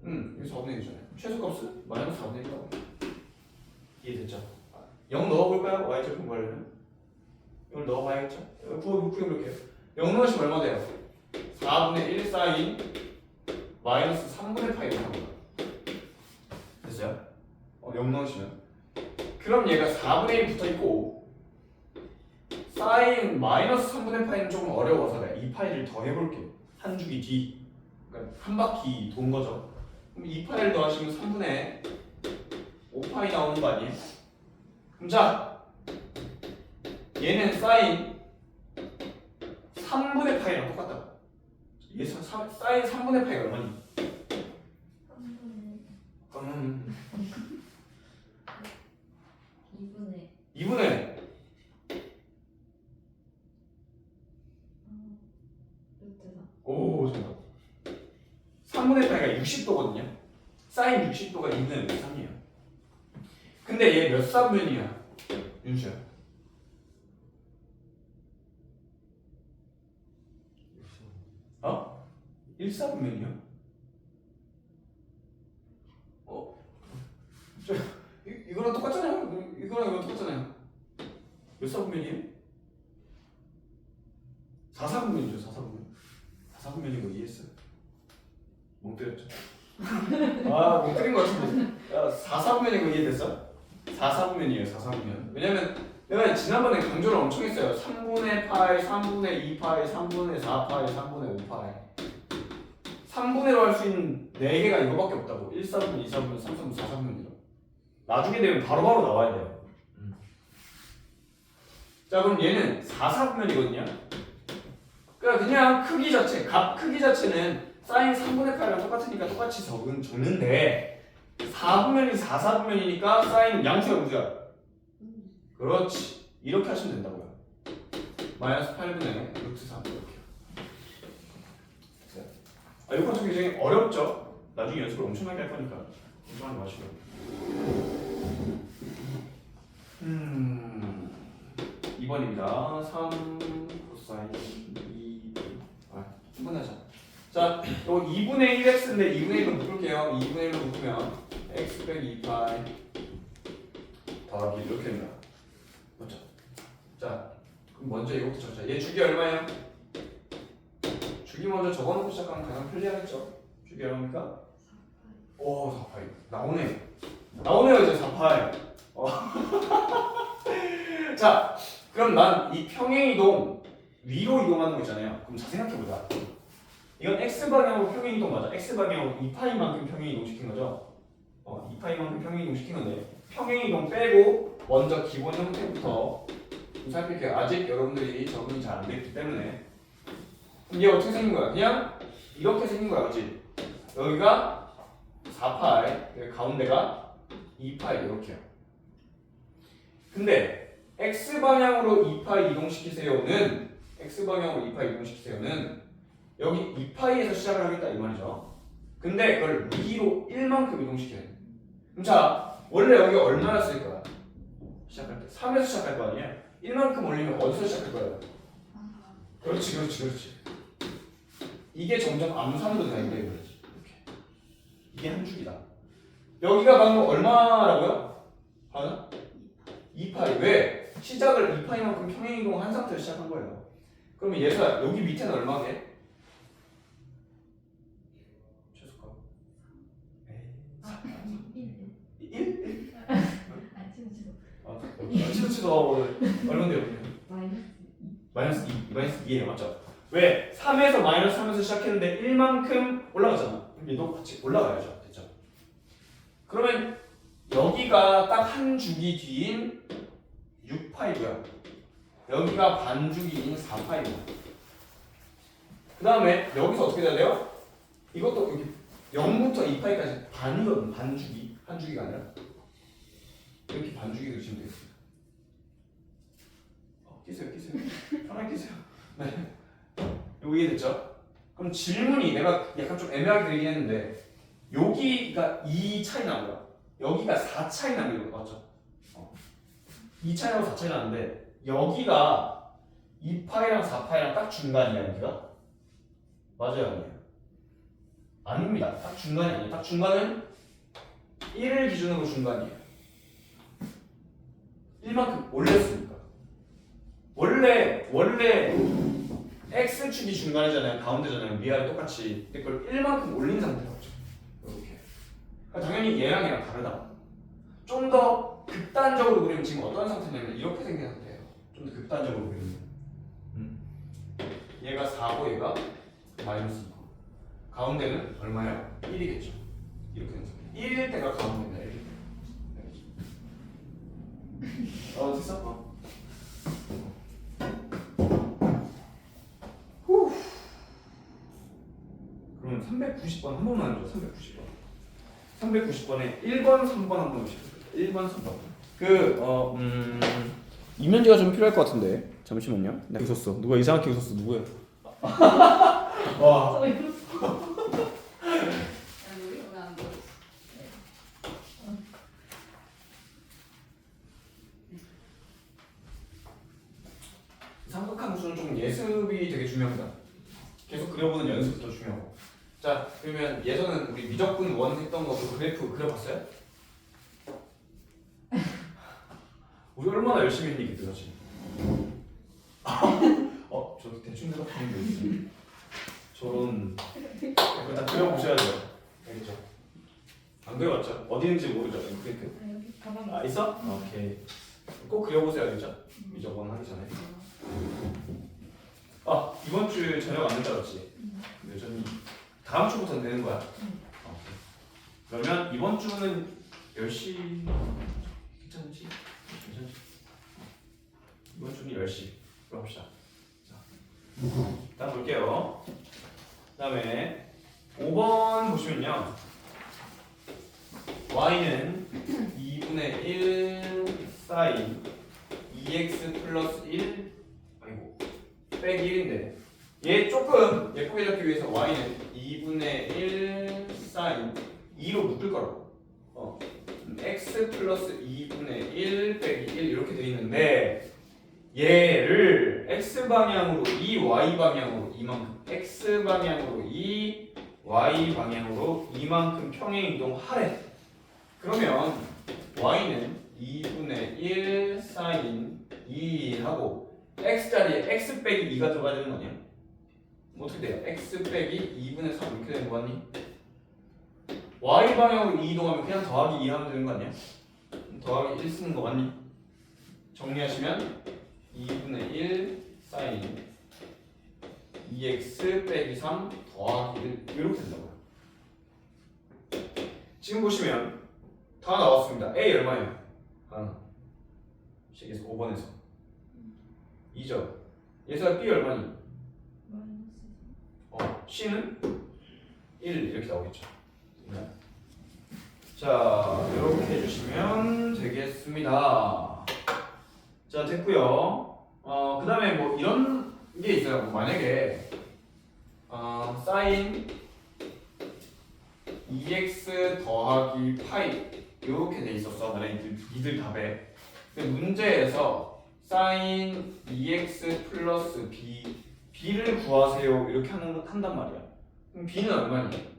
여기 4분의 1이잖아요. 최소값은 마이너스 4분의 1 나와요. 이해됐죠? 0 넣어볼까요? y절편 구하려면? 이걸 넣어봐야겠죠? 구해볼게요. 0 넣으시면 얼마 돼요? 4분의 1 사인 마이너스 3분의 파이 나옵니다. 됐어요? 0 넣으시면 그럼 얘가 4분의 1 붙어있고 사인 마이너스 3분의 파이는 조금 어려워서 내가 이 파이를 더 해볼게요. 한 주기 뒤 그러니까 한 바퀴 돈 거죠. 그럼 이 파이를 더하시면 3분의 5파이 나오는 거 아니에요? 그럼 자 얘는 사인 3분의 파이랑 똑같다. 얘 사인 3분의 파이가 얼마니? 3분의 파이가 60도거든요. 사인 60도가 있는 3이에요. 근데 얘 몇 사분면이야? 윤수야. 1사분면이요? 이거랑 똑같잖아요. 이거랑 똑같잖아요. 몇 사분면이에요? 4사분면이죠. 4사분면. 4사분면인 거 이해했어요? 못 때렸죠? 못 때린 거 같은데. 4사분면인 거 이해됐어? 4사분면이에요. 4사분면. 왜냐면 내가 지난번에 강조를 엄청 했어요. 3분의 파이, 3분의 2파이, 3분의 4파이, 3분의 5파이. 3분의로 할 수 있는 4개가 이거밖에 없다고. 1사분면, 2사분면, 3사분면, 4사분면이요. 나중에 되면 바로바로 나와야 돼요. 자, 그럼 얘는 4사분면이거든요. 그러니까 그냥 크기 자체, 값 크기 자체는 사인 3분의 8이랑 똑같으니까 똑같이 적는데 4분면이 4사분면이니까 사인은 양수야 무수야? 그렇지. 이렇게 하시면 된다고요. 마이너스 8분의 루트 3 이렇게. 이거 좀 굉장히 어렵죠? 나중에 연습을 엄청나게 할 거니까 걱정하지 마시고요. 2번입니다. 3 코사인 2 충분하죠. 자, 요 2분의 1x인데 2분의 1로 묶을게요. 2분의 1로 묶으면 x 빼기 2파이 더하기 이렇게 됩니다. 맞죠? 자, 그럼 먼저 이거부터 적자. 얘 주기 얼마예요? 주기 먼저 적어놓고 시작하면 가장 편리하겠죠? 주기 얼마입니까? 4파이. 오, 4파이. 나오네요 이제 4파이. 자, 그럼 난 이 평행이동 위로 이동하는 거 있잖아요. 그럼 잘 생각해보자. 이건 x방향으로 평행이동 맞아. x방향으로 2파이만큼 평행이동 시킨 거죠. 2파이만큼 평행이동 시킨 건데 평행이동 빼고 먼저 기본 형태부터 좀 살필게요. 아직 여러분들이 적응이 잘 안 됐기 때문에. 그럼 얘 어떻게 생긴 거야? 그냥 이렇게 생긴 거야, 그렇지? 여기가 4파이, 가운데가 2파이 이렇게요. 근데 x방향으로 2파이 이동시키세요는 x방향으로 2파이 이동시키세요는 여기 2파이에서 시작을 하겠다 이 말이죠. 근데 그걸 위로 1만큼 이동시켜야 돼. 그럼 자, 원래 여기 얼마였을 거야? 시작할 때 3에서 시작할 거 아니야? 1만큼 올리면 어디서 시작할 거야? 그렇지. 이게 점점 암산으로 되는 거예요. 이렇게. 이게 한 줄이다. 여기가 방금 얼마라고요? 하나? 2파이. 왜? 시작을 2파이만큼 평행이동을 한 상태로 시작한 거예요. 그러면 얘가 여기 밑에는 얼마게? 최소값 1? 치도 얼마인데요? 마이너스 2예요, 맞죠? 왜? 3에서 마이너스 3에서 시작했는데 1만큼 올라가잖아. 그럼 얘도 같이 올라가야죠. 됐죠? 그러면 여기가 딱 한 주기 뒤인 6파이고요. 여기가 반 주기인 4파이고요. 그 다음에 여기서 어떻게 돼야 돼요? 이것도 여기 0부터 2파이까지 반이거든. 반 주기. 한 주기가 아니라 이렇게 반 주기 그리시면 되겠습니다. 끼세요. 편하게 끼세요. 네. 이거 이해됐죠? 그럼 질문이 내가 약간 좀 애매하게 드리긴 했는데 여기가 2 차이 나고요. 여기가 4 차이 나는 거 맞죠? 2 차이 나고 4 차이 나는데 여기가 2파이랑 4파이랑 딱 중간이야 여기가? 맞아요 아니에요? 아닙니다. 딱 중간이 아니에요. 딱 중간은 1을 기준으로 중간이에요. 1만큼 올렸으니까. 원래 x축이 중간이잖아요. 가운데잖아요. 위아래 똑같이. 근데 그걸 1만큼 올린 상태라죠. 이렇게. 그러니까 당연히 얘랑 다르다. 좀 더 극단적으로 그리면 지금 어떤 상태냐면 이렇게 생긴 상태예요. 좀 더 극단적으로 그리면. 얘가 4고 얘가 마이너스 2고. 가운데는 얼마예요? 1이겠죠. 이렇게 된 상태. 1일 때가 가운데입니다. 1일 때. 됐어? 그러면 390번 한 번만 해줘. 390번에 1번, 3번 한 번 오시죠. 1번, 3번. 이면지가 좀 필요할 것 같은데. 잠시만요. 나 웃었어. 누가 이상하게 웃었어. 누구야? 와. 중요합니다. 계속 그려보는 연습도 중요하고. 자, 그러면 예전은 우리 미적분 원 했던 거도 그래프 그려봤어요? 우리 얼마나 열심히 했니 그때 사실. 저 대충 생각하는데 있어요. 저런 일단 그려보셔야죠. 알겠죠? 안 그려봤죠? 어디 있는지 모르죠? 그래프. 아, 여기 가방. 아 있어? 오케이. 꼭 그려보세요, 알겠죠? 미적분 하기 전에. 아 이번 주 저녁 안 된다 그랬지? 근데 저는 다음 주부터는 되는 거야. 오케이. 그러면 이번 주는 10시 괜찮지? 괜찮지? 이번 주는 10시 그럽시다. 자, 다음 볼게요. 그 다음에 5번 보시면요. y는 2분의 1 사인 2x 플러스 1 아이고 빼기 1인데 얘 조금 예쁘게 잡기 위해서 y는 2분의 1 사인 2로 묶을 거라고. x 플러스 2분의 1 빼기 1 이렇게 돼 있는데 얘를 x 방향으로 2 y 방향으로 이만큼 x 방향으로 2 y 방향으로 이만큼 평행 이동하래. 그러면 y는 2분의 1 사인 2 하고 x 자리에 x 빼기 2가 들어가야 되는 거 아니야? 어떻게 돼요? x 빼기 2분의 3 이렇게 되는 거 아니? y 방향으로 2 이동하면 그냥 더하기 2 하면 되는 거 아니야? 더하기 1 쓰는 거 맞니? 정리하시면 2분의 1 사인 2x 빼기 3 더하기 1 이렇게 된다고요. 지금 보시면 다 나왔습니다. A 얼마예요? 하나 식에서 5번에서 2죠. 얘가 B 얼마니? C는 1 이렇게 나오겠죠. 네. 자 이렇게 해주시면 되겠습니다. 자 됐고요. 그 다음에 뭐 이런 게 있어요. 뭐 만약에 사인 2x 더하기 파이 이렇게 돼 있었어. 만약에 니들 답에. 근데 문제에서 사인 2x 플러스 b를 구하세요 이렇게 한단 말이야. 그럼 b는 얼마니?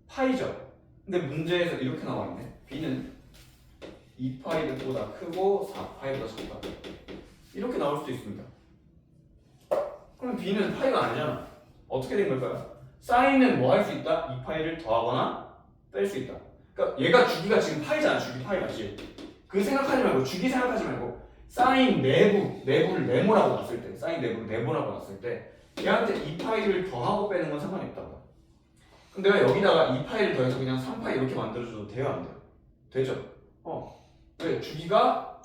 파이죠. 근데 문제에서 이렇게 나와 있네. b는 2파이보다 크고 4파이보다 작다. 이렇게 나올 수도 있습니다. 그럼 b는 파이가 아니잖아. 어떻게 된 걸까요? 사인은 뭐 할 수 있다? 2파이를 더하거나 뺄 수 있다. 그러니까 얘가 주기가 지금 파이잖아. 주기 파이 맞지? 그 생각하지 말고 주기 생각하지 말고 사인 내부를 네모라고 놨을 때 사인 내부를 네모라고 놨을 때 얘한테 2파이를 더하고 빼는 건 상관이 없다고. 그럼 내가 여기다가 2파이를 더해서 그냥 3파이 이렇게 만들어줘도 돼요? 안 돼요? 되죠? 왜? 주기가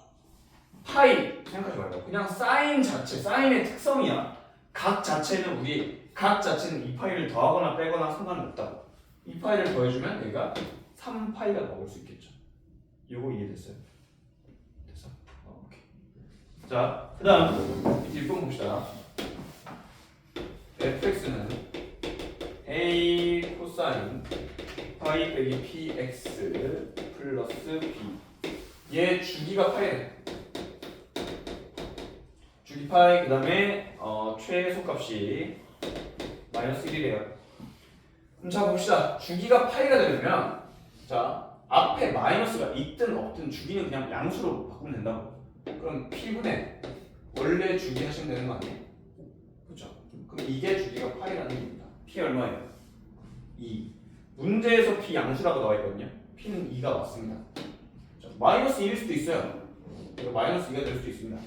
파이 생각하지 말고 그냥 사인 자체, 사인의 특성이야. 각 자체는 2파이를 더하거나 빼거나 상관은 없다고. 2파이를 더해주면 얘가 3파이가 나올 수 있겠죠. 이거 이해됐어요? 됐어? 오케이. 자, 그 다음 밑에 6번 봅시다. fx는 a 코사인 파이 빼기 px 플러스 b. 얘 주기가 파이래. 주기 파이 그 다음에 최소값이 마이너스 1이래요. 그럼 자 봅시다. 주기가 파이가 되려면 자 앞에 마이너스가 있든 없든 주기는 그냥 양수로 바꾸면 된다고. 그럼 p분의 원래 주기 하시면 되는 거 아니에요? 그렇죠? 그럼 이게 주기가 파이라는 얘기입니다. p 얼마예요? 2. 문제에서 p 양수라고 나와 있거든요. p는 2가 맞습니다. 자, 마이너스 1일 수도 있어요. 이거 마이너스 2가 될 수도 있습니다.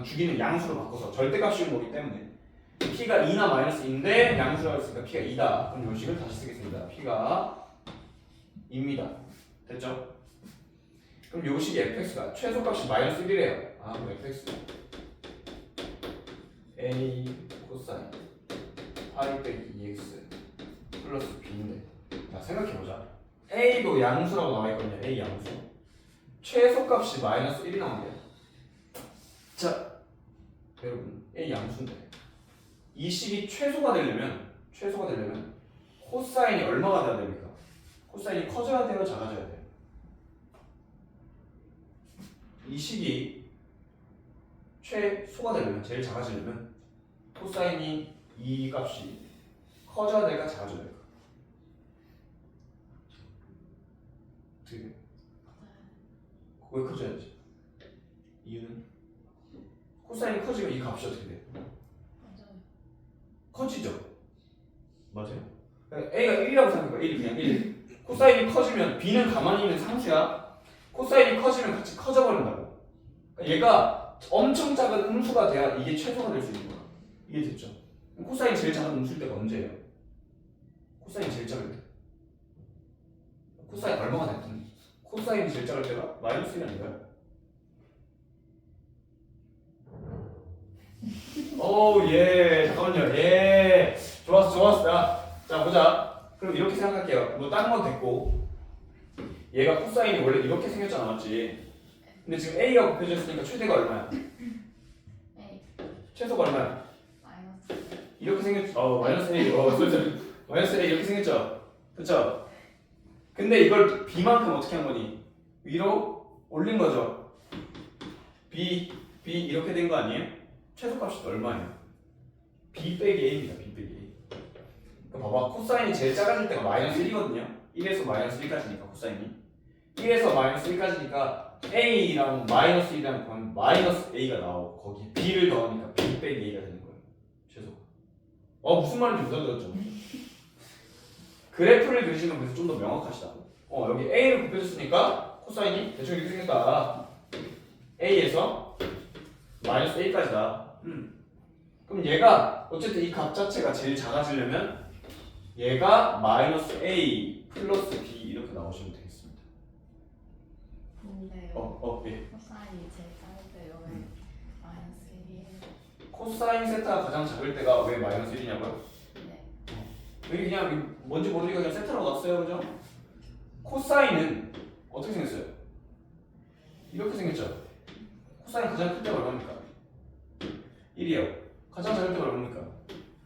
주기는 양수로 바꿔서 절대값식으로 보기 때문에 p가 2나 마이너스 2인데 양수라고 했으니까 p가 2다. 그럼 이 식을 다시 쓰겠습니다. p가 2입니다. 됐죠? 그럼 요 식이 fx가 최소값이 마이너스 1이래요. 그럼 fx a 코사인 파이 빼기 2x 플러스 b인데 자 생각해보자. a도 양수라고 나와있거든요. a 양수 최소값이 마이너스 1이 나온대요. 자 여러분 a 양수인데 이 식이 최소가 되려면 코사인이 얼마가 돼야 됩니까? 코사인이 커져야 돼요? 작아져야 돼요? 이 식이 최소가 되려면 제일 작아지려면 코사인이 이 값이 커져야 될까 작아져야 될까? 어떻게 돼? 왜 커져야지? 이유는 코사인이 커지면 이 값이 어떻게 돼? 맞아요. 커지죠? 맞아요? A가 1이라고 생각해봐. 1이 그냥 1. 코사인이 커지면 B는 가만히 있는 상수야. 코사인이 커지면 같이 커져버린다고. 그러니까 얘가 엄청 작은 음수가 돼야 이게 최소가 될 수 있는 거야. 이게 됐죠? 코사인이 제일 작은 음수일 때가 언제예요? 코사인이 제일 작을 때. 코사인 얼마가 됐든 코사인이 제일 작을 때가 마이너스 1 아닌가요? 오, 예. 잠깐만요. 예. 좋았어, 좋았어. 자, 보자. 그럼 이렇게 생각할게요. 뭐, 다른 건 됐고. 얘가 코사인이 원래 이렇게 생겼잖아, 맞지? 근데 지금 A가 곱해져 있으니까 최대가 얼마야? A 최소가 얼마야? 마이너스 이렇게 생겼죠? 마이너스 A. 마이너스 A 이렇게 생겼죠? 그쵸? 근데 이걸 B만큼 어떻게 한 거니? 위로 올린 거죠? B 이렇게 된 거 아니에요? 최소값이 얼마예요? B 빼기 A입니다. B 빼기 A. 그러니까 봐봐. 코사인이 제일 작아질 때가 마이너스 1이거든요. 1에서 마이너스 1까지니까 코사인이. 1에서 마이너스 1까지니까 A랑 마이너스 1이랑 그럼 마이너스 A가 나오고 거기에 B를 더하니까 B 빼기 A가 되는 거예요. 최소. 무슨 말인지 못 알아들었죠? 그래프를 그리시면 그래서 좀 더 명확하시다고. 여기 A를 곱해줬으니까 코사인이 대충 이렇게 생겼다. A에서 마이너스 A까지다. 그럼 얘가 어쨌든 이 값 자체가 제일 작아지려면 얘가 마이너스 A 플러스 B 이렇게 나오시면 되겠습니다. 근데요. 예. 코사인이 제일 작을 때요. 왜 마이너스 1이에요? 코사인 세타가 가장 작을 때가 왜 마이너스 1이냐고요? 네. 여기 그냥 뭔지 모르니까 그냥 세타로 놨어요, 그죠? 코사인은 어떻게 생겼어요? 이렇게 생겼죠? 코사인 가장 클 때가 얼마입니까? 1이요. 가장 작을 때가 얼마입니까?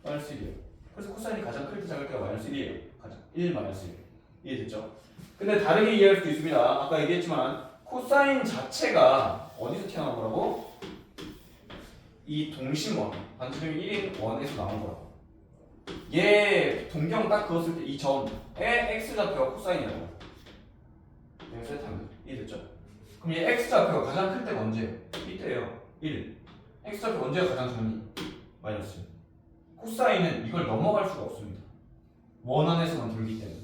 마이너스 1이요. 그래서 코사인이 가장 클 때 작을 때가 마이너스 1이에요. 가장 1 마이너스 1. 이해됐죠? 근데 다르게 이해할 수도 있습니다. 아까 얘기했지만 코사인 자체가 어디서 튀어나온 거라고? 이 동심원, 반지름이 1인 원에서 나온 거라고. 얘 동경 딱 그었을 때 이 점에 x좌표가 코사인이라고. 얘 세타면 이해됐죠? 그럼 얘 x좌표가 가장 클 때가 언제예요? 이때예요. 1. x좌표 언제가 가장 작니? 마이너스. 코사인은 이걸 넘어갈 수가 없습니다. 원 안에서만 돌기 때문에.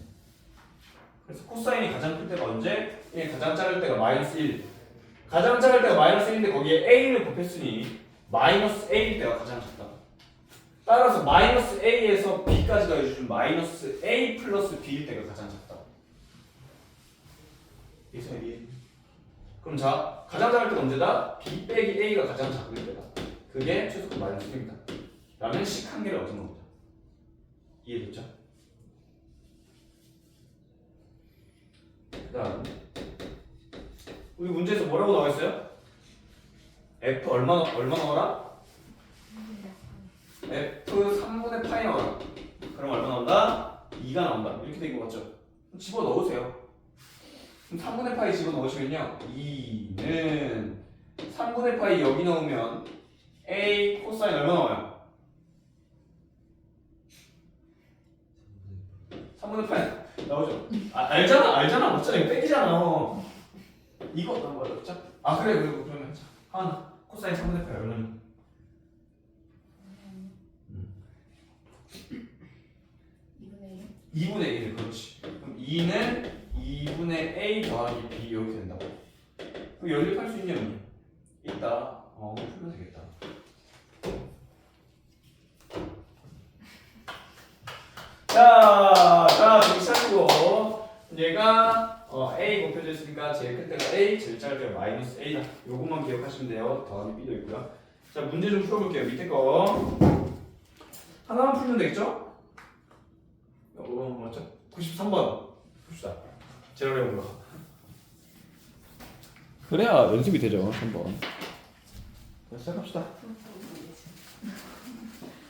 그래서 코사인이 가장 클 때가 언제? 얘 가장 작을 때가 마이너스 1. 가장 작을 때가 마이너스 1인데 거기에 a를 곱했으니 마이너스 a일 때가 가장 작다. 따라서 마이너스 a에서 b까지 더해주면 마이너스 a 플러스 b일 때가 가장 작다. 이해? 그럼 자, 가장 작을 때가 언제다? b 빼기 a가 가장 작을 때다. 그게 최소값 마이너스 1입니다. 라는 식 한 개를 얻은 겁니다. 이해됐죠? 그 다음 우리 문제에서 뭐라고 나와 있어요? f 얼마 나와라? f 3분의 파이 나와라. 그럼 얼마 나온다? 2가 나온다. 이렇게 된 거 맞죠? 집어 넣으세요. 그럼 3분의 파이 집어 넣으시면요 2는 3분의 파이 여기 넣으면 a 코사인 얼마 나와요? 3분의 파이 나오죠? 알잖아 맞잖아. 이거 뺏기잖아. 이거 어떤 거야? 그렇죠? 그래 그러면 하나 코사인 3분의 파이 얼마니? 2분의 1. 그렇지. 그럼 2는 2분의 a 더하기 b 이렇게 된다고. 그럼 연립할 수 있냐 없니? 있다. 풀면 되겠다. 자, 정신 차리고 얘가 a 곱해져 있으니까 제일 큰 때가 a, 제일 작을 때가 마이너스 a다. 요것만 기억하시면 돼요. 더하기 b도 있고요. 자, 문제 좀 풀어볼게요. 밑에 거 하나만 풀면 되겠죠? 맞죠? 93번 봅시다. 제일 어려운 거. 그래야 연습이 되죠. 3번. 자, 시작합시다.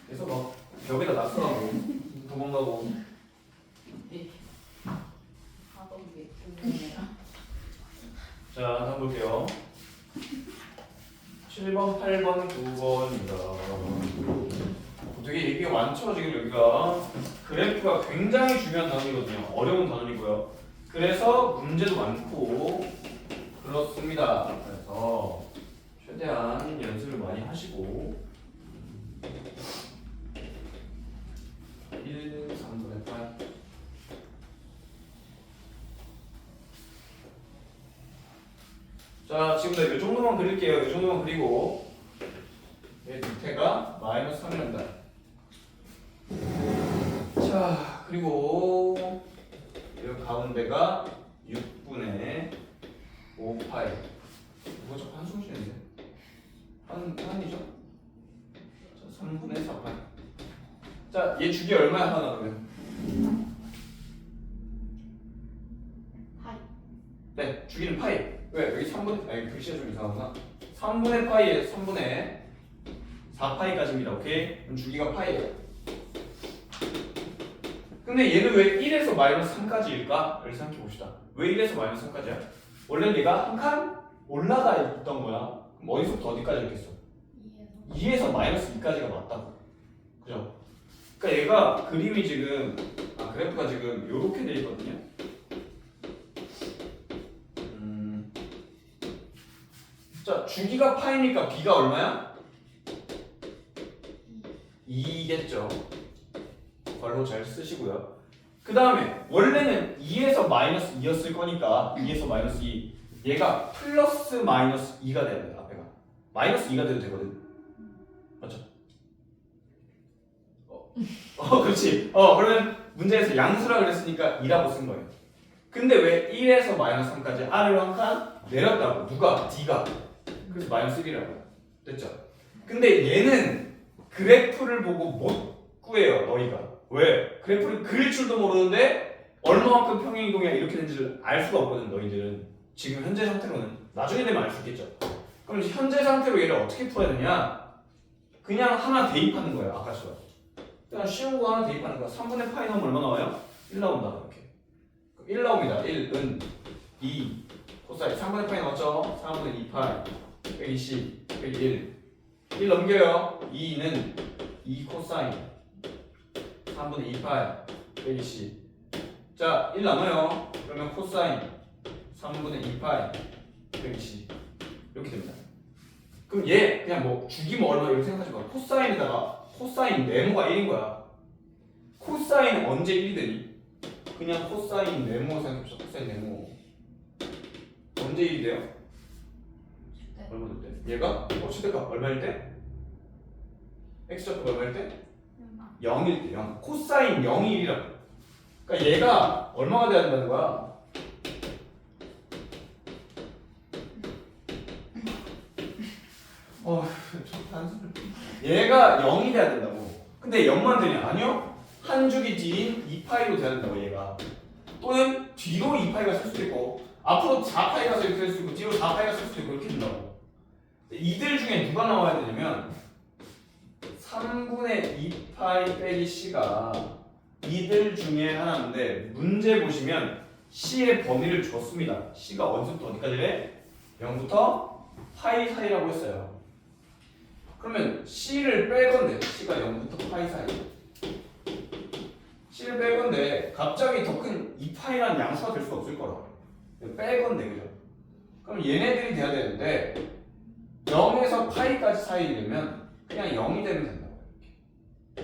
그래서 막 벽에다 낙서하고 도망가고. 가동기 궁금해요. 자, 한번 볼게요. 7번, 8번, 9번입니다. 되게 되게 얘기가 많죠 지금 여기가. 그래프가 굉장히 중요한 단원이거든요. 어려운 단원이고요. 그래서 문제도 많고 그렇습니다. 그래서 최대한 연습을 많이 하시고 1, 3분의 8 자, 지금 이 정도만 그릴게요. 이 정도만 그리고 얘 밑에가 마이너스 3이란다. 자, 그리고 여기 가운데가 6분의 5파이. 이거 자꾸 한숨 쉬는데? 한이죠? 자, 3분의 4파이. 자, 얘 주기 얼마야 하나 그러면? 파이. 네, 주기는 파이. 왜? 여기 3분, 아니 글씨가 좀 이상하구나. 3분의 파이에 3분의 4파이까지입니다. 오케이? 그럼 주기가 파이예요. 근데 얘는 왜 1에서 마이너스 3까지일까? 를 생각해 봅시다. 왜 1에서 마이너스 3까지야? 원래 얘가 한 칸 올라가 있던 거야. 그럼 어디서부터 어디까지 있겠어? 2에서 마이너스 2까지가 맞다고. 그죠? 그러니까 얘가 그림이 지금 그래프가 지금 요렇게 돼 있거든요. 자, 주기가 파이니까 b가 얼마야? 2겠죠. 괄호 잘 쓰시고요. 그 다음에 원래는 2에서 마이너스 2였을 거니까 2에서 마이너스 2 얘가 플러스 마이너스 2가 돼야 돼요. 앞에가 마이너스 2가 돼도 되거든. 맞죠? 그렇지. 그러면 문제에서 양수라 그랬으니까 2라고 쓴 거예요. 근데 왜 1에서 마이너스 3까지 R을 한 칸 내렸다고? 누가? D가. 그래서 마이너스 1이라고. 됐죠? 근데 얘는 그래프를 보고 못 구해요, 너희가. 왜? 그래프를 그릴 줄도 모르는데 얼마만큼 평행이동이야 이렇게 된지를 알 수가 없거든, 너희들은. 지금 현재 상태로는. 나중에 되면 알 수 있겠죠. 그럼 현재 상태로 얘를 어떻게 풀어야 되냐? 그냥 하나 대입하는 거예요, 아까처럼. 그냥 쉬운 거 하나 대입하는 거야. 3분의 파이 넣으면 얼마 나와요? 1 나온다, 이렇게. 1 나옵니다. 1은 2 코사인 3분의 파이 나왔죠? 3분의 2파이 빼기 10 빼기 1 넘겨요. 2는 2 코사인 3분의 2파이 빼기 10. 자, 1 남아요. 그러면 코사인 3분의 2파이 빼기 10 이렇게 됩니다. 그럼 얘 그냥 뭐 주기 뭐 얼마 이렇게 생각하지 마. 코사인에다가 코사인 네모가 1인 거야. 코사인 언제 1이 되니? 그냥 코사인 네모 생각해보자. 코사인 네모 언제 1이 돼요? 얼마 될 때? 얘가 최대값 얼마일 때? x좌표 얼마일 때? 0일 때 0. 코사인 0이 1이라고. 그러니까 얘가 얼마가 돼야 된다는 거야? 얘가 0이 돼야 된다고. 근데 0만 되냐? 아니요. 한 주기 뒤인 2파이로 돼야 된다고 얘가. 또는 뒤로 2파이가 쓸 수도 있고 앞으로 4파이가 쓸 수도 있고 뒤로 4파이가 쓸 수도 있고 이렇게 된다고. 이들 중에 누가 나와야 되냐면 3분의 2파이 빼기 c가 이들 중에 하나인데 문제 보시면 c의 범위를 줬습니다. c가 어디서부터 어디까지래? 0부터 파이 사이라고 했어요. 그러면 c를 뺄 건데 c가 0부터 파이 사이 c를 뺄 건데 갑자기 더 큰 2파이라는 양수가 될 수가 없을 거라. 뺄 건데 그죠? 그럼 얘네들이 돼야 되는데 0에서 파이까지 사이되면 그냥 0이 되면 된다고.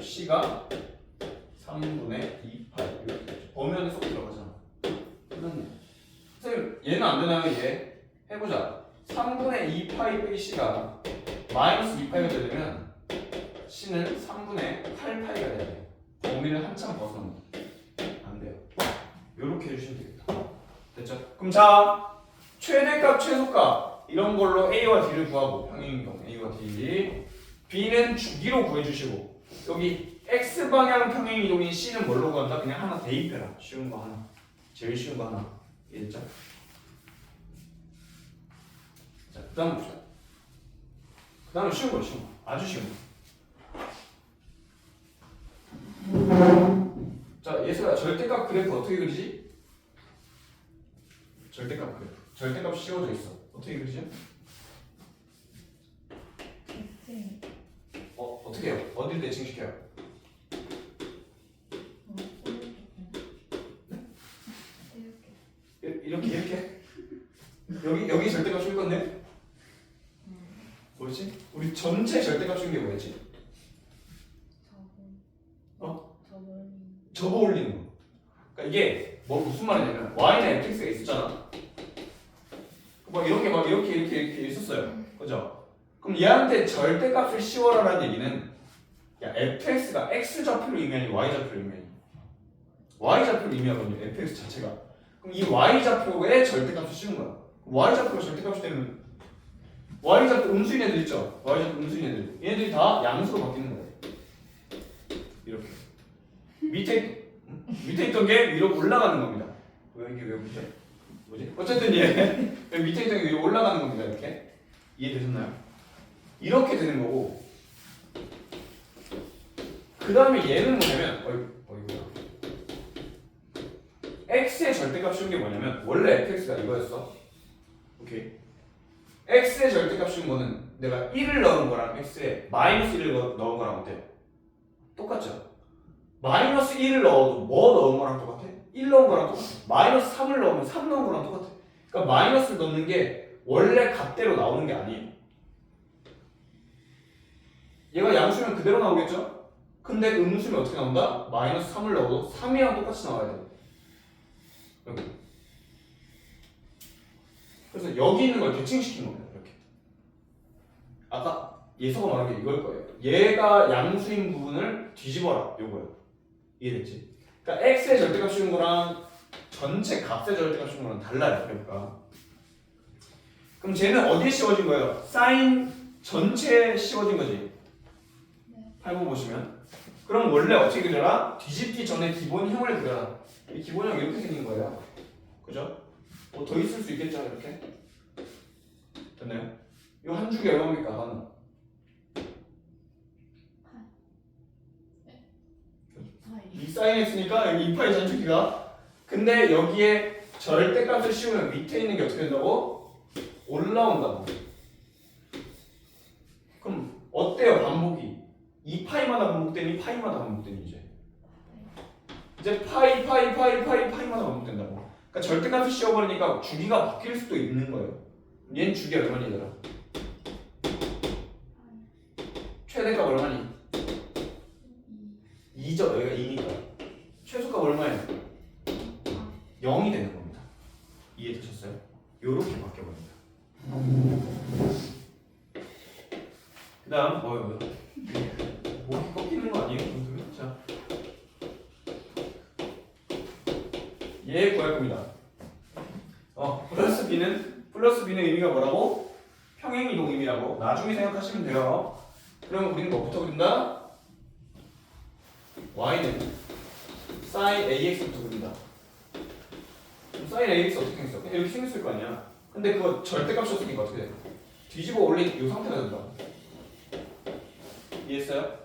c가 3분의 2파이 이렇게 되죠. 범위 안에 쏙 들어가잖아. 끝났네. 선생님 얘는 안 되나요? 얘 해보자. 3분의 2파이 빼기 c가 마이너스 2파이가 되려면 c는 3분의 8파이가 돼야 돼요. 범위를 한참 벗어납니다. 안 돼요. 요렇게 해주시면 되겠다. 됐죠? 그럼 자, 최대값, 최소값 이런 걸로 A와 D를 구하고 평행이동 A와 D B는 주기로 구해주시고 여기 X방향 평행이동인 C는 뭘로 구한다? 그냥 하나 대입해라. 쉬운 거 하나. 제일 쉬운 거 하나. 이해됐죠? 자, 그 다음 봅시다. 그 다음에 쉬운 거, 쉬운 거. 아주 쉬운 거. 자, 예슬아, 절대값 그래프 어떻게 그리지? 절대값 그래프. 절대값 씌워져 있어. 어떻게 그리죠? 어떻게 해요? 어딜 대칭시켜요? 이렇게 여기 절대값 줄 건데 뭐지? 우리 전체 절대값 준 게 뭐였지? 접어 올리는 거. 그러니까 이게 뭐 무슨 말이냐면 y는 fx가 있었잖아. 막 이렇게 있었어요. 그죠? 그럼 얘한테 절대값을 씌워라라는 얘기는 야 fx가 x 좌표를 의미하니 y 좌표를 의미하니 y 좌표를 의미하거든요. fx 자체가. 그럼 이 y 좌표에 절대값을 씌운 거야. y 좌표가 절대값이 되면 y 좌표 음수인 애들 있죠? y 좌표 음수인 애들. 얘네들이 다 양수로 바뀌는 거예요. 이렇게. 밑에 있던 게 위로 올라가는 겁니다. 왜 이게 왜 뭐지? 어쨌든 얘 밑에 있던 게 위로 올라가는 겁니다. 이렇게 이해되셨나요? 이렇게 되는 거고. 그 다음에 얘는 뭐냐면 어이구야. x의 절대값 씌운 게 뭐냐면 원래 fx가 이거였어. 오케이. x의 절대값 씌운 거는 내가 1을 넣은 거랑 x에 마이너스 1을 넣은 거랑 어때? 똑같죠? 마이너스 1을 넣어도 뭐 넣은 거랑 똑같아? 1 넣은 거랑 똑같아. 마이너스 3을 넣으면 3 넣은 거랑 똑같아. 그러니까 마이너스를 넣는 게 원래 값대로 나오는 게 아니에요. 얘가 양수면 그대로 나오겠죠? 근데 음수면 어떻게 나온다? 마이너스 3을 넣어도 3이랑 똑같이 나와야 돼. 여기. 그래서 여기 있는 걸 대칭시킨 겁니다. 이렇게. 아까 예서가 말한 게 이걸 거예요. 얘가 양수인 부분을 뒤집어라. 요거예요. 이해됐지? 그러니까 x의 절대값 씌운 거랑 전체 값의 절대값 씌운 거랑 달라요. 그러니까. 그럼 쟤는 어디에 씌워진 거예요? 사인 전체에 씌워진 거지. 네. 8번 보시면. 그럼 원래 어떻게 그려라? 뒤집기 전에 기본형을 그려라. 이 기본형 이렇게 생긴 거예요. 그죠? 뭐 더 있을 수 있겠죠? 이렇게. 됐나요? 이 한 줄기 얼마입니까? 하나. 이 사인 x니까 여기 2파이 전주기가. 근데 여기에 절대값을 씌우면 밑에 있는 게 어떻게 된다고? 올라온다고. 그럼 어때요 반복이? 2파이마다 반복되니 파이마다 반복되니 이제 파이마다 반복된다고. 그러니까 절대값을 씌워버리니까 주기가 바뀔 수도 있는 거예요. 얘는 주기 얼마니더라? 최대값 얼마니? 2죠. 여기가 2니까 최소값 얼마예요? 0이 되는 겁니다. 이해되셨어요? 요렇게 바뀌어버립니다. 그 다음 목이 꺾이는 거 아니에요? 자, 얘 구할 겁니다. 플러스 b는 의미가 뭐라고? 평행이동임이라고 나중에 생각하시면 돼요. 그럼 우리는 뭐부터 그린다? y는 sin ax부터 그린다. sin ax 어떻게 생겼어? 이렇게 생겼을 거 아니야. 근데 그거 절대값이었으니까 어떻게 돼? 뒤집어 올린 이 상태가 된다. 이해했어요?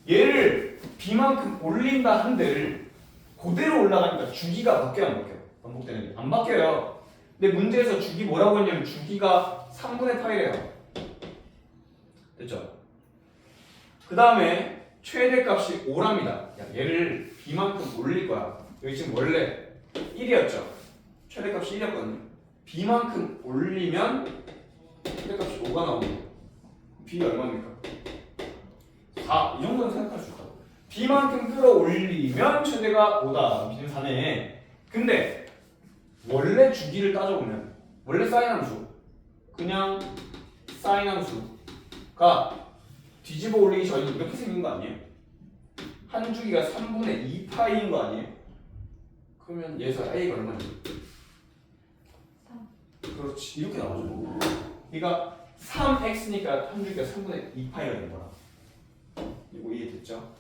얘를 b만큼 올린다 한 데를 그대로 올라가니까 주기가 바뀌어요, 안 바뀌어요? 반복되는 게 안 바뀌어요. 근데 문제에서 주기 뭐라고 했냐면 주기가 3분의 파이래요. 됐죠? 그 다음에 최대값이 5랍니다. 야, 얘를 b만큼 올릴 거야. 여기 지금 원래 1이었죠? 최대값이 1이었거든요. b만큼 올리면 최대값이 5가 나오네요. b가 얼마입니까? 4. 이 정도는 생각할 수 있다. b만큼 끌어올리면 최대가 5다. b는 4네. 근데 원래 주기를 따져보면 원래 사인 함수 그냥 사인 함수가 뒤집어 올리기 전에 이렇게 생긴 거 아니에요? 한 주기가 3분의 2파이인 거 아니에요? 그러면 얘에서 a가 얼마니? 3. 그렇지. 이렇게 나오죠. 그러니까 3x니까 한 주기가 3분의 2파이가 된 거야. 이거 이해됐죠?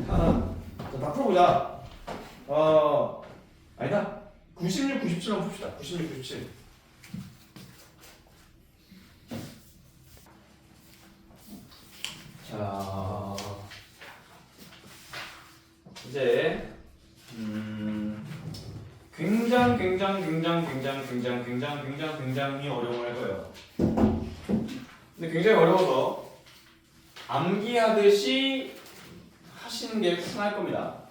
자, 다 풀어보자. 아니다. 96, 97만 봅시다. 96, 97. 자, 이제 굉장히 어려워할 거예요. 근데 굉장히 어려워서 암기하듯이 하시는 게 편할 겁니다.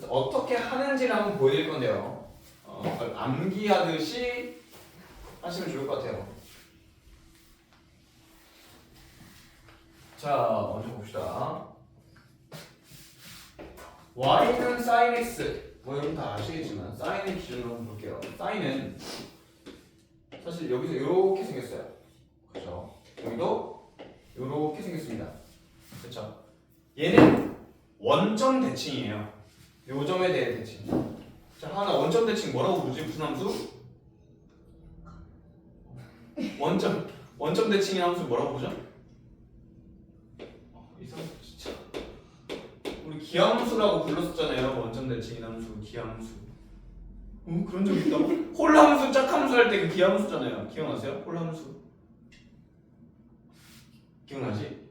그래서 어떻게 하는지를 한번 보여드릴 건데요. 그걸 암기하듯이 하시면 좋을 것 같아요. 자, 먼저 봅시다. y는 sin x. 뭐 여러분 다 아시겠지만 사인의 기준으로 한번 볼게요. 사인은 사실 여기서 이렇게 생겼어요. 그렇죠? 여기도 이렇게 생겼습니다. 그렇죠? 얘는 원점 대칭이에요. 요점에 대해 대칭. 자, 하나 원점 대칭 뭐라고 부르지? 무슨 함수? 원점 대칭의 함수 뭐라고 부르죠? 이상해 진짜. 우리 기함수라고 불렀었잖아요. 원점 대칭의 함수, 기함수. 그런 적 있다고? 홀함수, 짝함수 할 때 그 기함수잖아요. 기억나세요? 홀함수. 기억나지?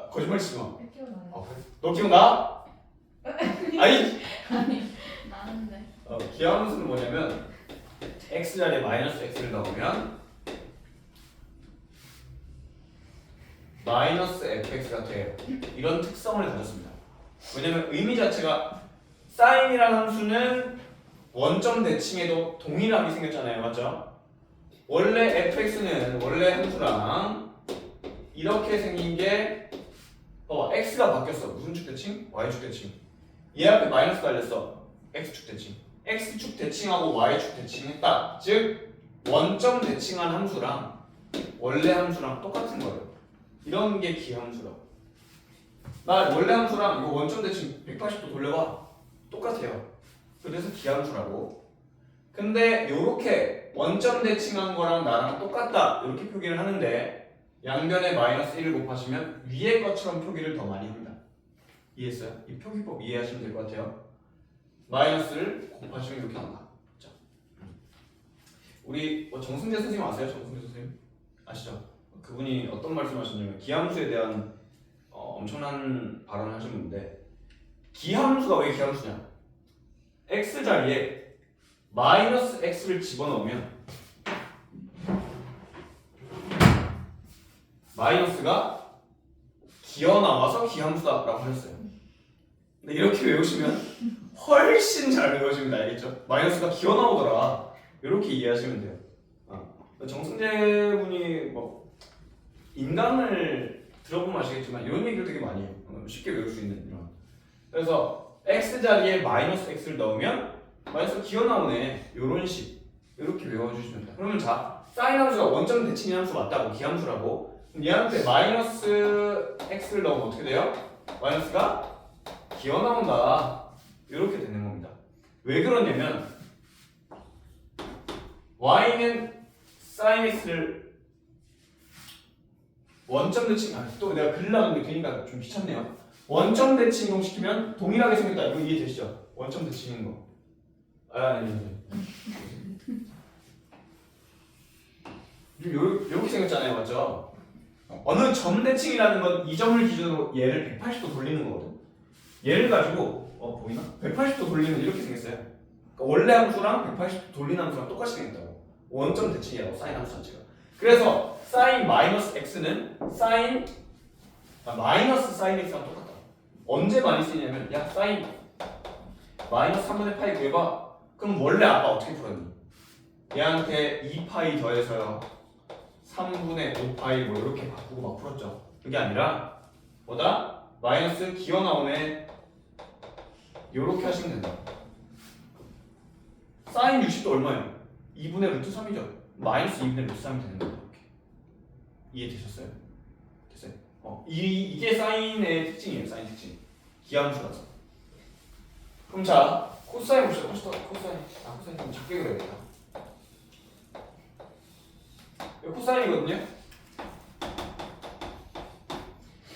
거짓말 치지 마. 기억나요? 그래? 너 기억나? 아니. 나는데. 기하함수는 뭐냐면 x 자리에 마이너스 x를 넣으면 마이너스 fx가 돼요. 이런 특성을 가졌습니다. 왜냐면 의미 자체가 사인이라는 함수는 원점 대칭에도 동일하게 생겼잖아요. 맞죠? 원래 fx는 원래 함수랑 이렇게 생긴 게 x가 바뀌었어. 무슨 축 대칭? y축 대칭. 얘 앞에 마이너스 달렸어. x축 대칭. x축 대칭하고 y축 대칭했다. 즉 원점 대칭한 함수랑 원래 함수랑 똑같은 거예요. 이런 게 기함수라고. 나 원래 함수랑 이거 원점 대칭 180도 돌려봐. 똑같아요. 그래서 기함수라고. 근데 요렇게 원점 대칭한 거랑 나랑 똑같다 이렇게 표기를 하는데 양변에 마이너스 1을 곱하시면 위에 것처럼 표기를 더 많이 합니다. 이해했어요? 이 표기법 이해하시면 될 것 같아요. 마이너스를 곱하시면 이렇게 나온다. 자, 우리 정승재 선생님 아세요? 정승재 선생님 아시죠? 그분이 어떤 말씀하셨냐면 기함수에 대한 엄청난 발언을 하신 분인데 기함수가 왜 기함수냐? x 자리에 마이너스 x를 집어넣으면 마이너스가 기어나와서 기함수다라고 하셨어요. 근데 이렇게 외우시면 훨씬 잘 외워집니다. 알겠죠? 마이너스가 기어나오더라. 이렇게 이해하시면 돼요. 정승재 분이 뭐 인강을 들어보면 아시겠지만 이런 얘기를 되게 많이 해요. 쉽게 외울 수 있는 이런. 그래서 x 자리에 마이너스 x를 넣으면 마이너스가 기어나오네. 이런 식. 이렇게 외워주시면 돼요. 그러면 자, 사인 함수가 원점 대칭의 함수 맞다고 기함수라고. 얘한테 마이너스 x를 넣으면 어떻게 돼요? 마이너스가 기어나온다. 이렇게 되는 겁니다. 왜 그러냐면 y는 sin x를 원점 대칭 또 내가 글 나눈 게 되니까 좀 귀찮네요. 원점 대칭 이동시키면 동일하게 생겼다. 이거 이해되시죠? 원점 대칭인 거. 아니. 이렇게 생겼잖아요. 맞죠? 어느 점 대칭이라는 건 이 점을 기준으로 얘를 180도 돌리는 거거든. 얘를 가지고 보이나? 180도 돌리면 이렇게 생겼어요. 그러니까 원래 함수랑 180도 돌리는 함수랑 똑같이 생겼다고. 원점 대칭이라고 사인 함수 자체가. 그래서 사인 마이너스 x는 사인 마이너스 사인 x랑 똑같다. 언제 많이 쓰이냐면 야 사인 마이너스 3분의 파이 구해봐. 그럼 원래 아까 어떻게 풀었니? 얘한테 2파이 더해서요 3분의 5파이 뭐 이렇게 바꾸고 막 풀었죠. 그게 아니라 뭐다? 마이너스 기어 나오네. 요렇게 하시면 된다. 사인 60도 얼마예요? 2분의 루트 3이죠. 마이너스 2분의 루트 3이 되는 거예요. 이렇게. 이해되셨어요? 됐어요? 이게 사인의 특징이에요. 사인 특징. 기함수라서. 그럼 자, 코사인 봅시다. 코사인. 코사인 좀 작게 그려야겠다. 이거 코사인이거든요.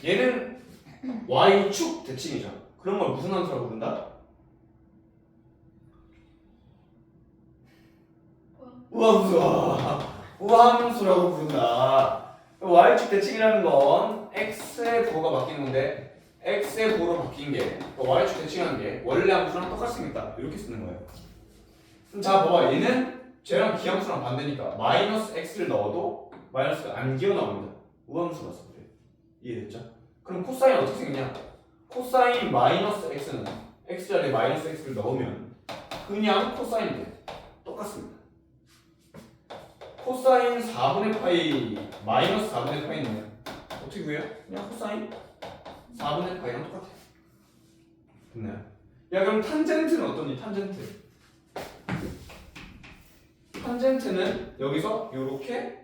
얘는 y축 대칭이죠. 그런 걸 무슨 함수라고 부른다? 우함수라고 부른다. y축 대칭이라는 건 x의 부호가 바뀌는 건데 x의 부호로 바뀐 게 y축 대칭하는 게 원래 함수랑 똑같이 생겼다. 이렇게 쓰는 거예요. 그럼 자 봐봐. 얘는 쟤랑 기함수랑 반대니까 마이너스 x를 넣어도 마이너스가 안 기어 나옵니다. 우함수라서 그래. 이해됐죠? 그럼 코사인 어떻게 생겼냐? 코사인 마이너스 x는 x자리에 마이너스 x를 넣으면 그냥 코사인이 돼. 똑같습니다. 코사인 4분의 파이 마이너스 4분의 파이는 어떻게 구해요? 그냥 코사인 4분의 파이랑 똑같아요. 됐나요? 야 그럼 탄젠트는 어떠니? 탄젠트는 여기서 요렇게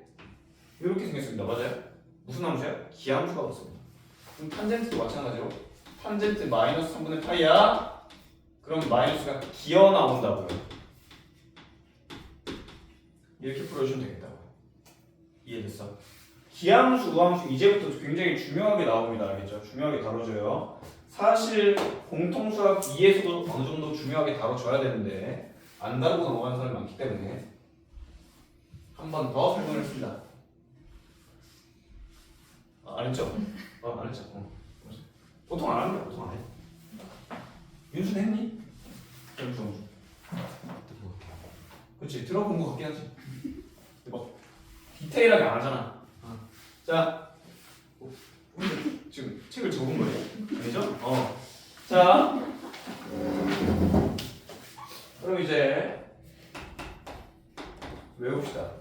생겼습니다. 맞아요? 무슨 함수야? 기함수가 왔습니다. 그럼 탄젠트도 마찬가지로 탄젠트 마이너스 3분의 파이야. 그럼 마이너스가 기어 나온다고요. 이렇게 풀어주시면 되겠다고요. 이해됐어? 기함수, 우함수 이제부터 굉장히 중요하게 나옵니다. 알겠죠? 중요하게 다뤄져요. 사실 공통수학 2에서도 어느 정도 중요하게 다뤄줘야 되는데 안 다루고 넘어가는 사람이 많기 때문에 한 번 더 설명을 했습니다. 안 했죠? 안 했죠? 보통 안 합니다. 보통 안 해. 윤수는 했니? 윤수. 그렇지. 들어본 거 같긴 하지. 막 디테일하게 안 하잖아. 자, 지금 책을 적은 거예요? 아니죠? 자, 그럼 이제 외웁시다.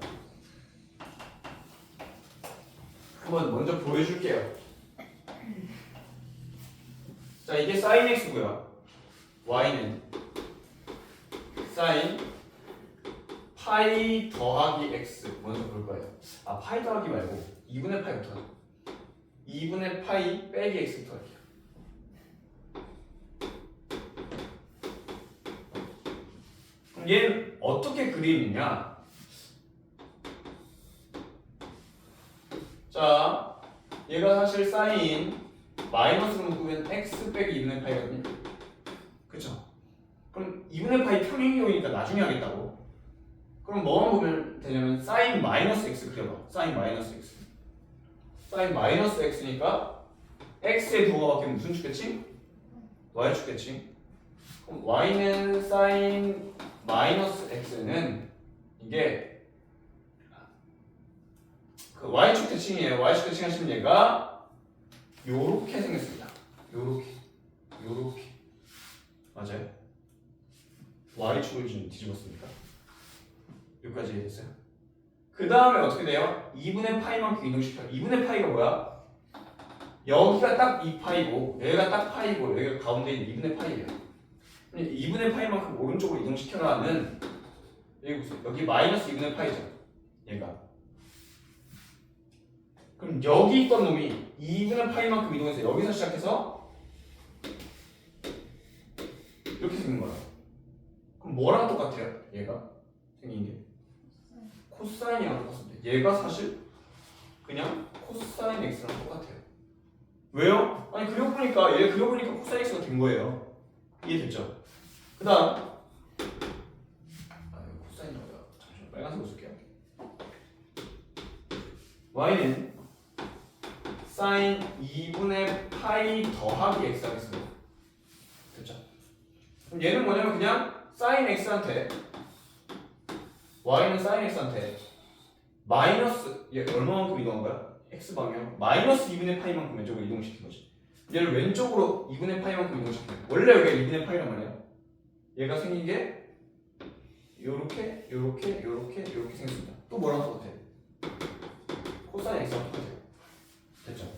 한번 먼저 보여줄게요. 자, 이게 sin x고요. y는 sin 파이 더하기 x 먼저 볼 거예요. 파이 더하기 말고 2분의 파이부터 하죠. 2분의 파이 빼기 x부터 할게요. 그럼 얘는 어떻게 그리느냐? 자, 얘가 사실 사인 마이너스로 묶으면 x 빼기 2분의 파이거든요. 그쵸? 그럼 2분의 파이 평행이동이니까 나중에 하겠다고. 그럼 뭐만 보면 되냐면 사인 마이너스 x 그려봐. 사인 마이너스 x. 사인 마이너스 x니까 x의 부호가 바뀌면 무슨 축대칭? y 축대칭. 그럼 y는 사인 마이너스 x는 이게 그 y축 대칭이에요. y축 대칭 하시면 얘가 요렇게 생겼습니다. 요렇게 맞아요? y축을 좀 뒤집었습니까? 여기까지 이해됐어요? 그 다음에 어떻게 돼요? 2분의 파이만큼 이동시켜요. 2분의 파이가 뭐야? 여기가 딱 2파이고 여기가 딱 파이고 여기가 가운데 있는 2분의 파이예요. 2분의 파이만큼 오른쪽으로 이동시켜라는 여기 보세요. 여기 마이너스 2분의 파이죠. 얘가. 그럼 여기 있던 놈이 2분의 파이만큼 이동해서 여기서 시작해서 이렇게 생긴 거야. 그럼 뭐랑 똑같아요? 얘가 생긴 게 코사인이랑 똑같습니다. 얘가 사실 그냥 코사인 x랑 똑같아요. 왜요? 아니 그려보니까 얘 그려보니까 코사인 x가 된 거예요. 이해됐죠? 그 다음 코사인이라고요. 잠시만 빨간색으로 쓸게요. y는 사인 2분의 파이 더하기 x 하겠습니다. 됐죠? 그럼 얘는 뭐냐면 그냥 사인 x한테 y는 사인 x한테 마이너스 얘 얼마만큼 이동한 거야? x 방향 마이너스 2분의 파이만큼 왼쪽으로 이동시킨 거지. 얘를 왼쪽으로 2분의 파이만큼 이동시킨 거야. 원래 여기가 2분의 파이란 말이야. 얘가 생긴 게 요렇게 생겼습니다. 또 뭐랑 똑같아? 코사인 x랑 똑같아요. 됐죠?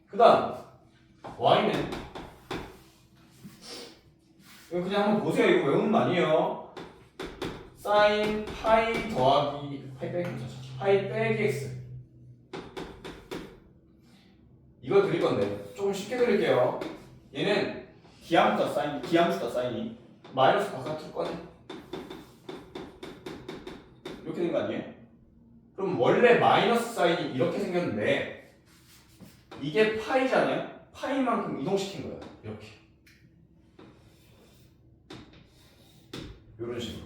그 다음 y는 이거 그냥 한번 보세요. 이거 외우는 거 아니에요. 사인 파이 더하기 파이 빼기 x 이걸 그릴 건데 조금 쉽게 그릴게요. 얘는 기함수다 사인이 마이너스 바깥으로 꺼내 이렇게 된 거 아니에요? 그럼 원래 마이너스 사인이 이렇게 생겼는데 이게 파이잖아요? 파이만큼 이동시킨 거예요. 이렇게 이런 식으로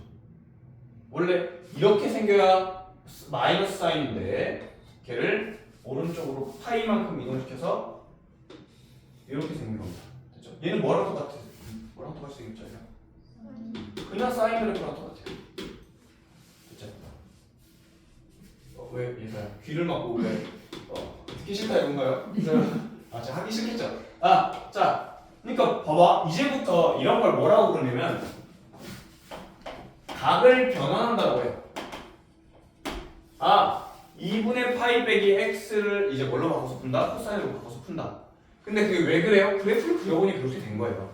원래 이렇게 생겨야 마이너스 사인인데 걔를 오른쪽으로 파이만큼 이동시켜서 이렇게 생긴 겁니다. 됐죠? 얘는 뭐랑 똑같아요? 뭐랑 똑같이 생겼죠? 그냥 사인 그래프랑 똑같아요. 됐죠? 왜 얘들아 귀를 막고 왜 듣기 싫다 이건가요? 제가 하기 싫겠죠? 자 그러니까 봐봐. 이제부터 이런 걸 뭐라고 그러냐면 각을 변환한다고 해요. 아, 2분의 파이 빼기 x를 이제 뭘로 바꿔서 푼다? 코사인으로 바꿔서 푼다. 근데 그게 왜 그래요? 그래프를 그려보니 그렇게 된 거예요.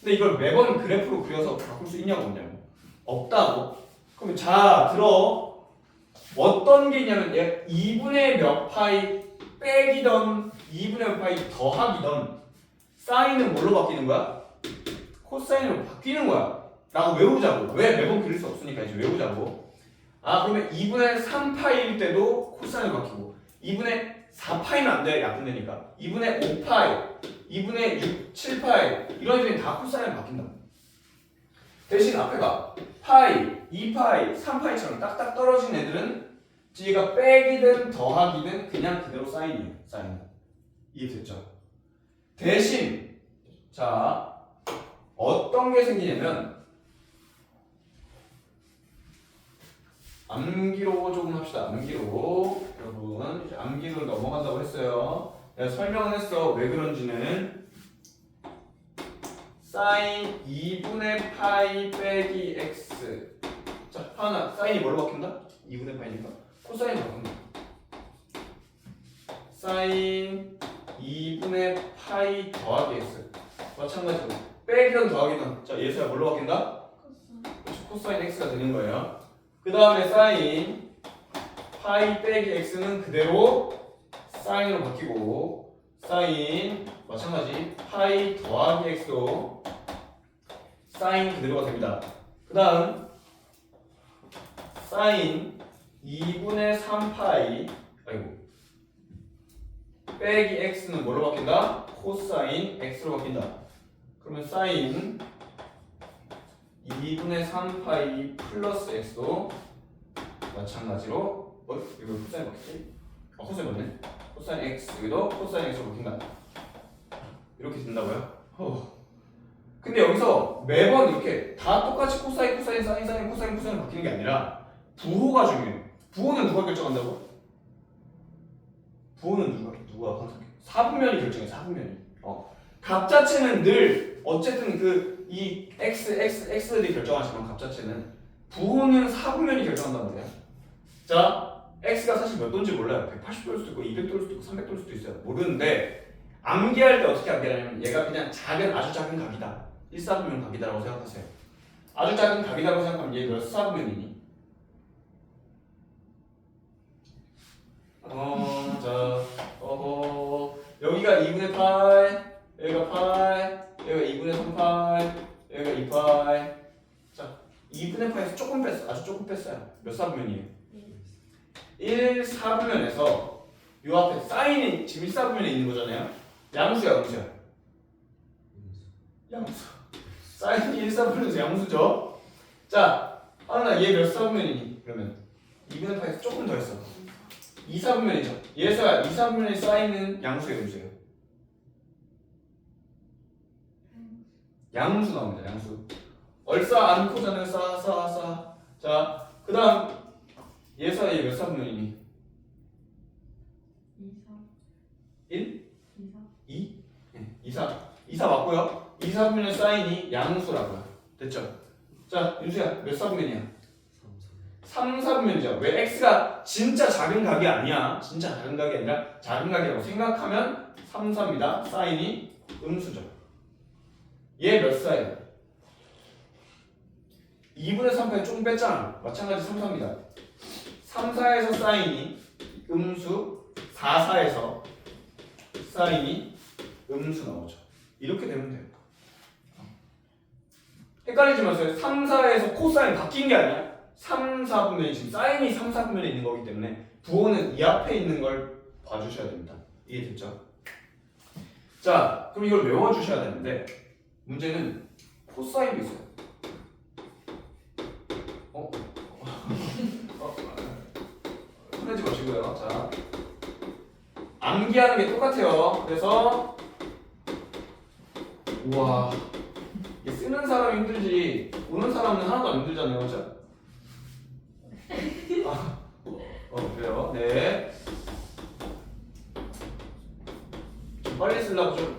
근데 이걸 매번 그래프로 그려서 바꿀 수 있냐고 없냐고. 없다고. 그럼 자, 들어. 어떤 게 있냐면 얘 2분의 몇 파이 빼기던 2분의 몇 파이 더하기던 사인은 뭘로 바뀌는 거야? 코사인으로 바뀌는 거야. 라고 외우자고. 왜? 매번 그릴 수 없으니까 이제 외우자고. 아, 그러면 2분의 3파이일 때도 코사인으로 바뀌고 2분의 4파이는 안 돼. 약분되니까. 2분의 5파이, 2분의 6, 7파이 이런 애들이 다 코사인으로 바뀐다. 대신 앞에가 파이, 2파이, 3파이처럼 딱딱 떨어진 애들은 뒤가 빼기든 더하기든 그냥 그대로 사인이에요. 사인. 이해됐죠? 대신 자 어떤 게 생기냐면 암기로 조금 합시다. 암기로 여러분 이제 암기로 넘어간다고 했어요. 내가 설명을 했어. 왜 그런지는 사인 2분의 파이 빼기 x. 자 하나 사인이 뭘로 바뀐다? 2분의 파이니까 코사인이 바꾼다. 사인 2분의 파이 더하기 x. 마찬가지로 빼기든 더하기든 자 예수야 뭘로 바뀐다? 그렇죠. 코사인 x가 되는 거예요. 그 다음에 사인 파이 빼기 x는 그대로 사인으로 바뀌고 사인 마찬가지 파이 더하기 x도 사인 그대로가 됩니다. 그 다음 사인 2분의 3파이 아이고 빼기 x는 뭘로 바뀐다? 코사인 x로 바뀐다. 그러면 사인 2분의 3파이 플러스 x도 마찬가지로 이거 코사인 바뀌지? 코사인 맞네. 코사인 x 여기도 코사인 x로 바뀐다. 이렇게 된다고요? 근데 여기서 매번 이렇게 다 똑같이 코사인 코사인 사인 사인 코사인 코사인 바뀌는 게 아니라 부호가 중요해요. 부호는 누가 결정한다고? 부호는 누가 항상 4분면이 결정해. 4분면이. 값자체는 늘 어쨌든 이 x들이 결정하지만 값자체는 부호는 4분면이 결정한단 말이야. 자, x가 사실 몇 도인지 몰라요. 180도일 수도 있고 200도일 수도 있고 300도일 수도 있어요. 모르는데 암기할 때 어떻게 암기하냐면 얘가 그냥 아주 작은 각이다. 1사분면 각이다라고 생각하세요. 아주 작은 각이다라고 생각하면 얘 몇 사분면이니? 여기가 2분의 파이, 여기가 파이, 여기가 2분의 3파이, 여기가 2파이. 자, 2분의 파이에서 조금 뺐어. 아주 조금 뺐어요. 몇 사분면이에요? 1 4분면에서 요 앞에 사인이 지금 1 4분면에 있는 거잖아요. 양수야, 양수야. 양수. 사인이 1 4분면에서 양수죠. 자, 하나 얘 몇 사분면이니? 그러면 2분의 파이에서 조금 더 했어. 2, 4분면이죠. 얘가 2, 4분면의 사인은 양수예요, 음수예요? 양수 나옵니다. 양수. 얼싸 안코잖아요. 싸. 자, 그 다음 얘가 얘 몇 사분면이니? 1? 2? 네, 2, 4. 2, 4 맞고요. 2, 4분면의 사인이 양수라고요. 됐죠? 자, 윤수야 몇 사분면이야? 3, 4분면이죠. 왜? x가 진짜 작은 각이 아니야. 진짜 작은 각이 아니라 작은 각이라고 생각하면 3, 4입니다. 사인이 음수죠. 얘 몇 사예요? 2분의 3파이 조금 뺐잖아. 마찬가지 3, 4입니다. 3, 4에서 사인이 음수, 4, 4에서 사인이 음수 나오죠. 이렇게 되면 돼요. 헷갈리지 마세요. 3, 4에서 코사인 바뀐 게 아니야. 3, 4분면이 지금 사인이 3, 4분면에 있는 거기 때문에 부호는 이 앞에 있는 걸 봐주셔야 됩니다. 이해됐죠? 자, 그럼 이걸 외워주셔야 되는데 문제는 코사인도 있어요. 혼내지 마시고요. 자, 암기하는 게 똑같아요. 그래서 우와, 이게 쓰는 사람이 힘들지 보는 사람은 하나도 안 힘들잖아요, 그렇죠? 그래요. 네. 좀 빨리 쓰려고 좀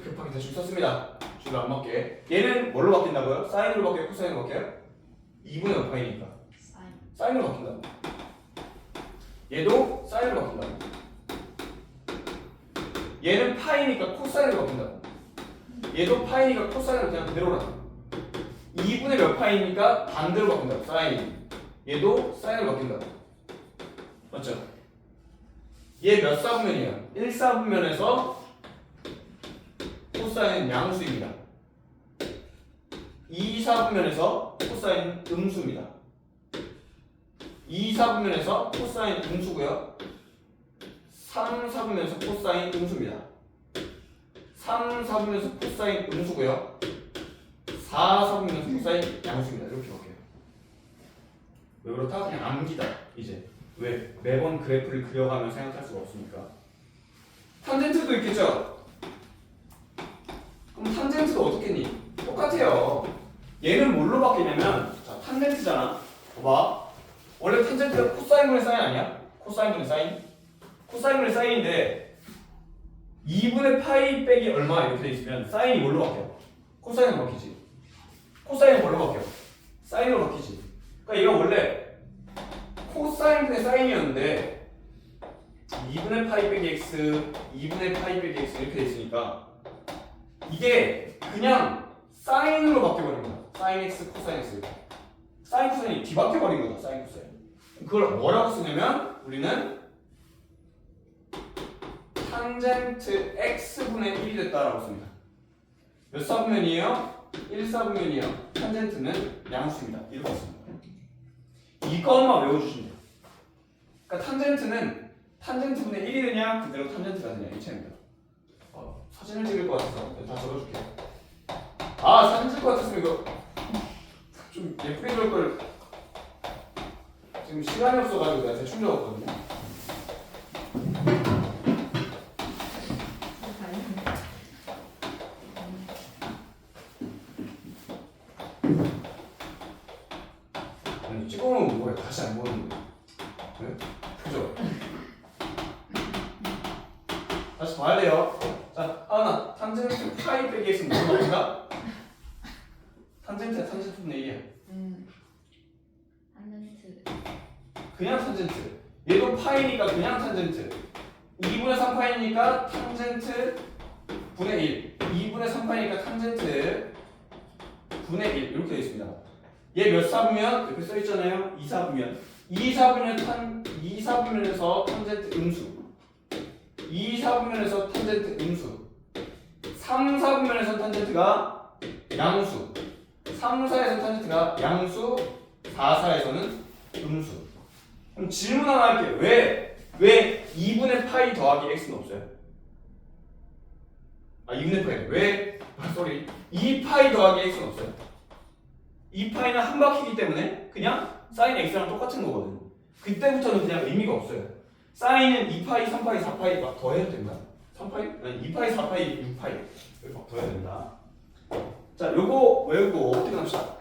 급하게 대충 썼습니다. 주로 안 맞게. 얘는 뭘로 바뀐다고요? 사인으로 바뀌어요? 코사인으로 바뀌어요? 2분의 몇 파이니까 사인. 사인으로 바뀐다고. 얘도 사인으로 바뀐다고. 얘는 파이니까 코사인으로 바뀐다고. 얘도 파이니까 코사인으로 그냥 그대로라고. 2분의 몇 파이니까 반대로 바뀐다고. 사인이. 얘도 사인으로 바뀐다고. 맞죠? 얘 몇 사분면이에요? 1사분면에서 코사인 양수입니다. 2사분면에서 코사인 음수입니다. 2사분면에서 코사인 음수고요. 3사분면에서 코사인 음수입니다. 3사분면에서 코사인 음수고요. 4사분면에서 코사인 양수입니다. 이렇게 볼게요. 왜 그렇다? 그냥 암기다. 이제 왜? 매번 그래프를 그려가며 생각할 수가 없으니까. 탄젠트도 있겠죠? 그럼 탄젠트도 어떻겠니? 똑같아요. 얘는 뭘로 바뀌냐면, 자, 탄젠트잖아. 봐봐. 원래 탄젠트가 코사인분의 사인 아니야? 코사인분의 사인? 코사인분의 사인인데 2분의 파이 빼기 얼마 이렇게 돼 있으면 사인이 뭘로 바뀌어? 코사인으로 바뀌지. 코사인은 뭘로 바뀌어? 사인으로 바뀌지. 그러니까 얘가 원래 코사인분의 사인이었는데 2분의 파이 빼기 x, 2분의 파이 빼기 x 이렇게 돼 있으니까 이게 그냥 사인으로 바뀌어버린 거야. 사인 x, 코사인 x. 사인 코사인이 뒤바뀌어버린 거다. 사인 코사인. 그걸 뭐라고 쓰냐면 우리는 탄젠트 x분의 1이 됐다라고 씁니다. 몇 사분면이에요? 1사분면이에요. 탄젠트는 양수입니다. 이렇게 씁니다. 이것만 외워주시면 돼요. 그러니까 탄젠트는 탄젠트분의 1이 되냐 그대로 탄젠트가 되냐 이 차이입니다. 사진을 찍을 것 같아서 다 적어줄게요. 아 사진 찍을 것 같았으면 이거 좀 예쁘게 적을 걸. 지금 시간이 없어가지고 내가 대충 적었거든요. 아니 찍어놓으면 뭐해 다시 안 보는데. 네? 그죠? 다시 봐야 돼요. 자, 하나 탄젠트 파이 빼기 x는 뭐가? 탄젠트야 탄젠트분의 1이야. 탄젠트. 그냥 탄젠트. 얘도 파이니까 그냥 탄젠트. 2분의 3파이니까 탄젠트 분의 1. 2분의 3파이니까 탄젠트 분의 1 이렇게 되어 있습니다. 얘 몇 사분면? 이렇게 써 있잖아요. 2사분면. 2사분면에서 탄젠트 음수. 2사분면에서 탄젠트 음수. 3사분면에서 탄젠트가 양수. 3사에서 탄젠트가 양수. 4사에서는 음수. 그럼 질문 하나 할게요. 왜 2분의 파이 더하기 x는 없어요? 2분의 파이 왜? 2파이 더하기 x는 없어요. 2파이는 한 바퀴이기 때문에 그냥 사인 x랑 똑같은 거거든요. 그때부터는 그냥 의미가 없어요. 사인은 2파이, 3파이, 4파이 막 더해도 된다. 3파이? 아니 2파이, 4파이, 6파이 이렇게 막 더해야 된다. 자, 요거 외우고 어떻게 합시다.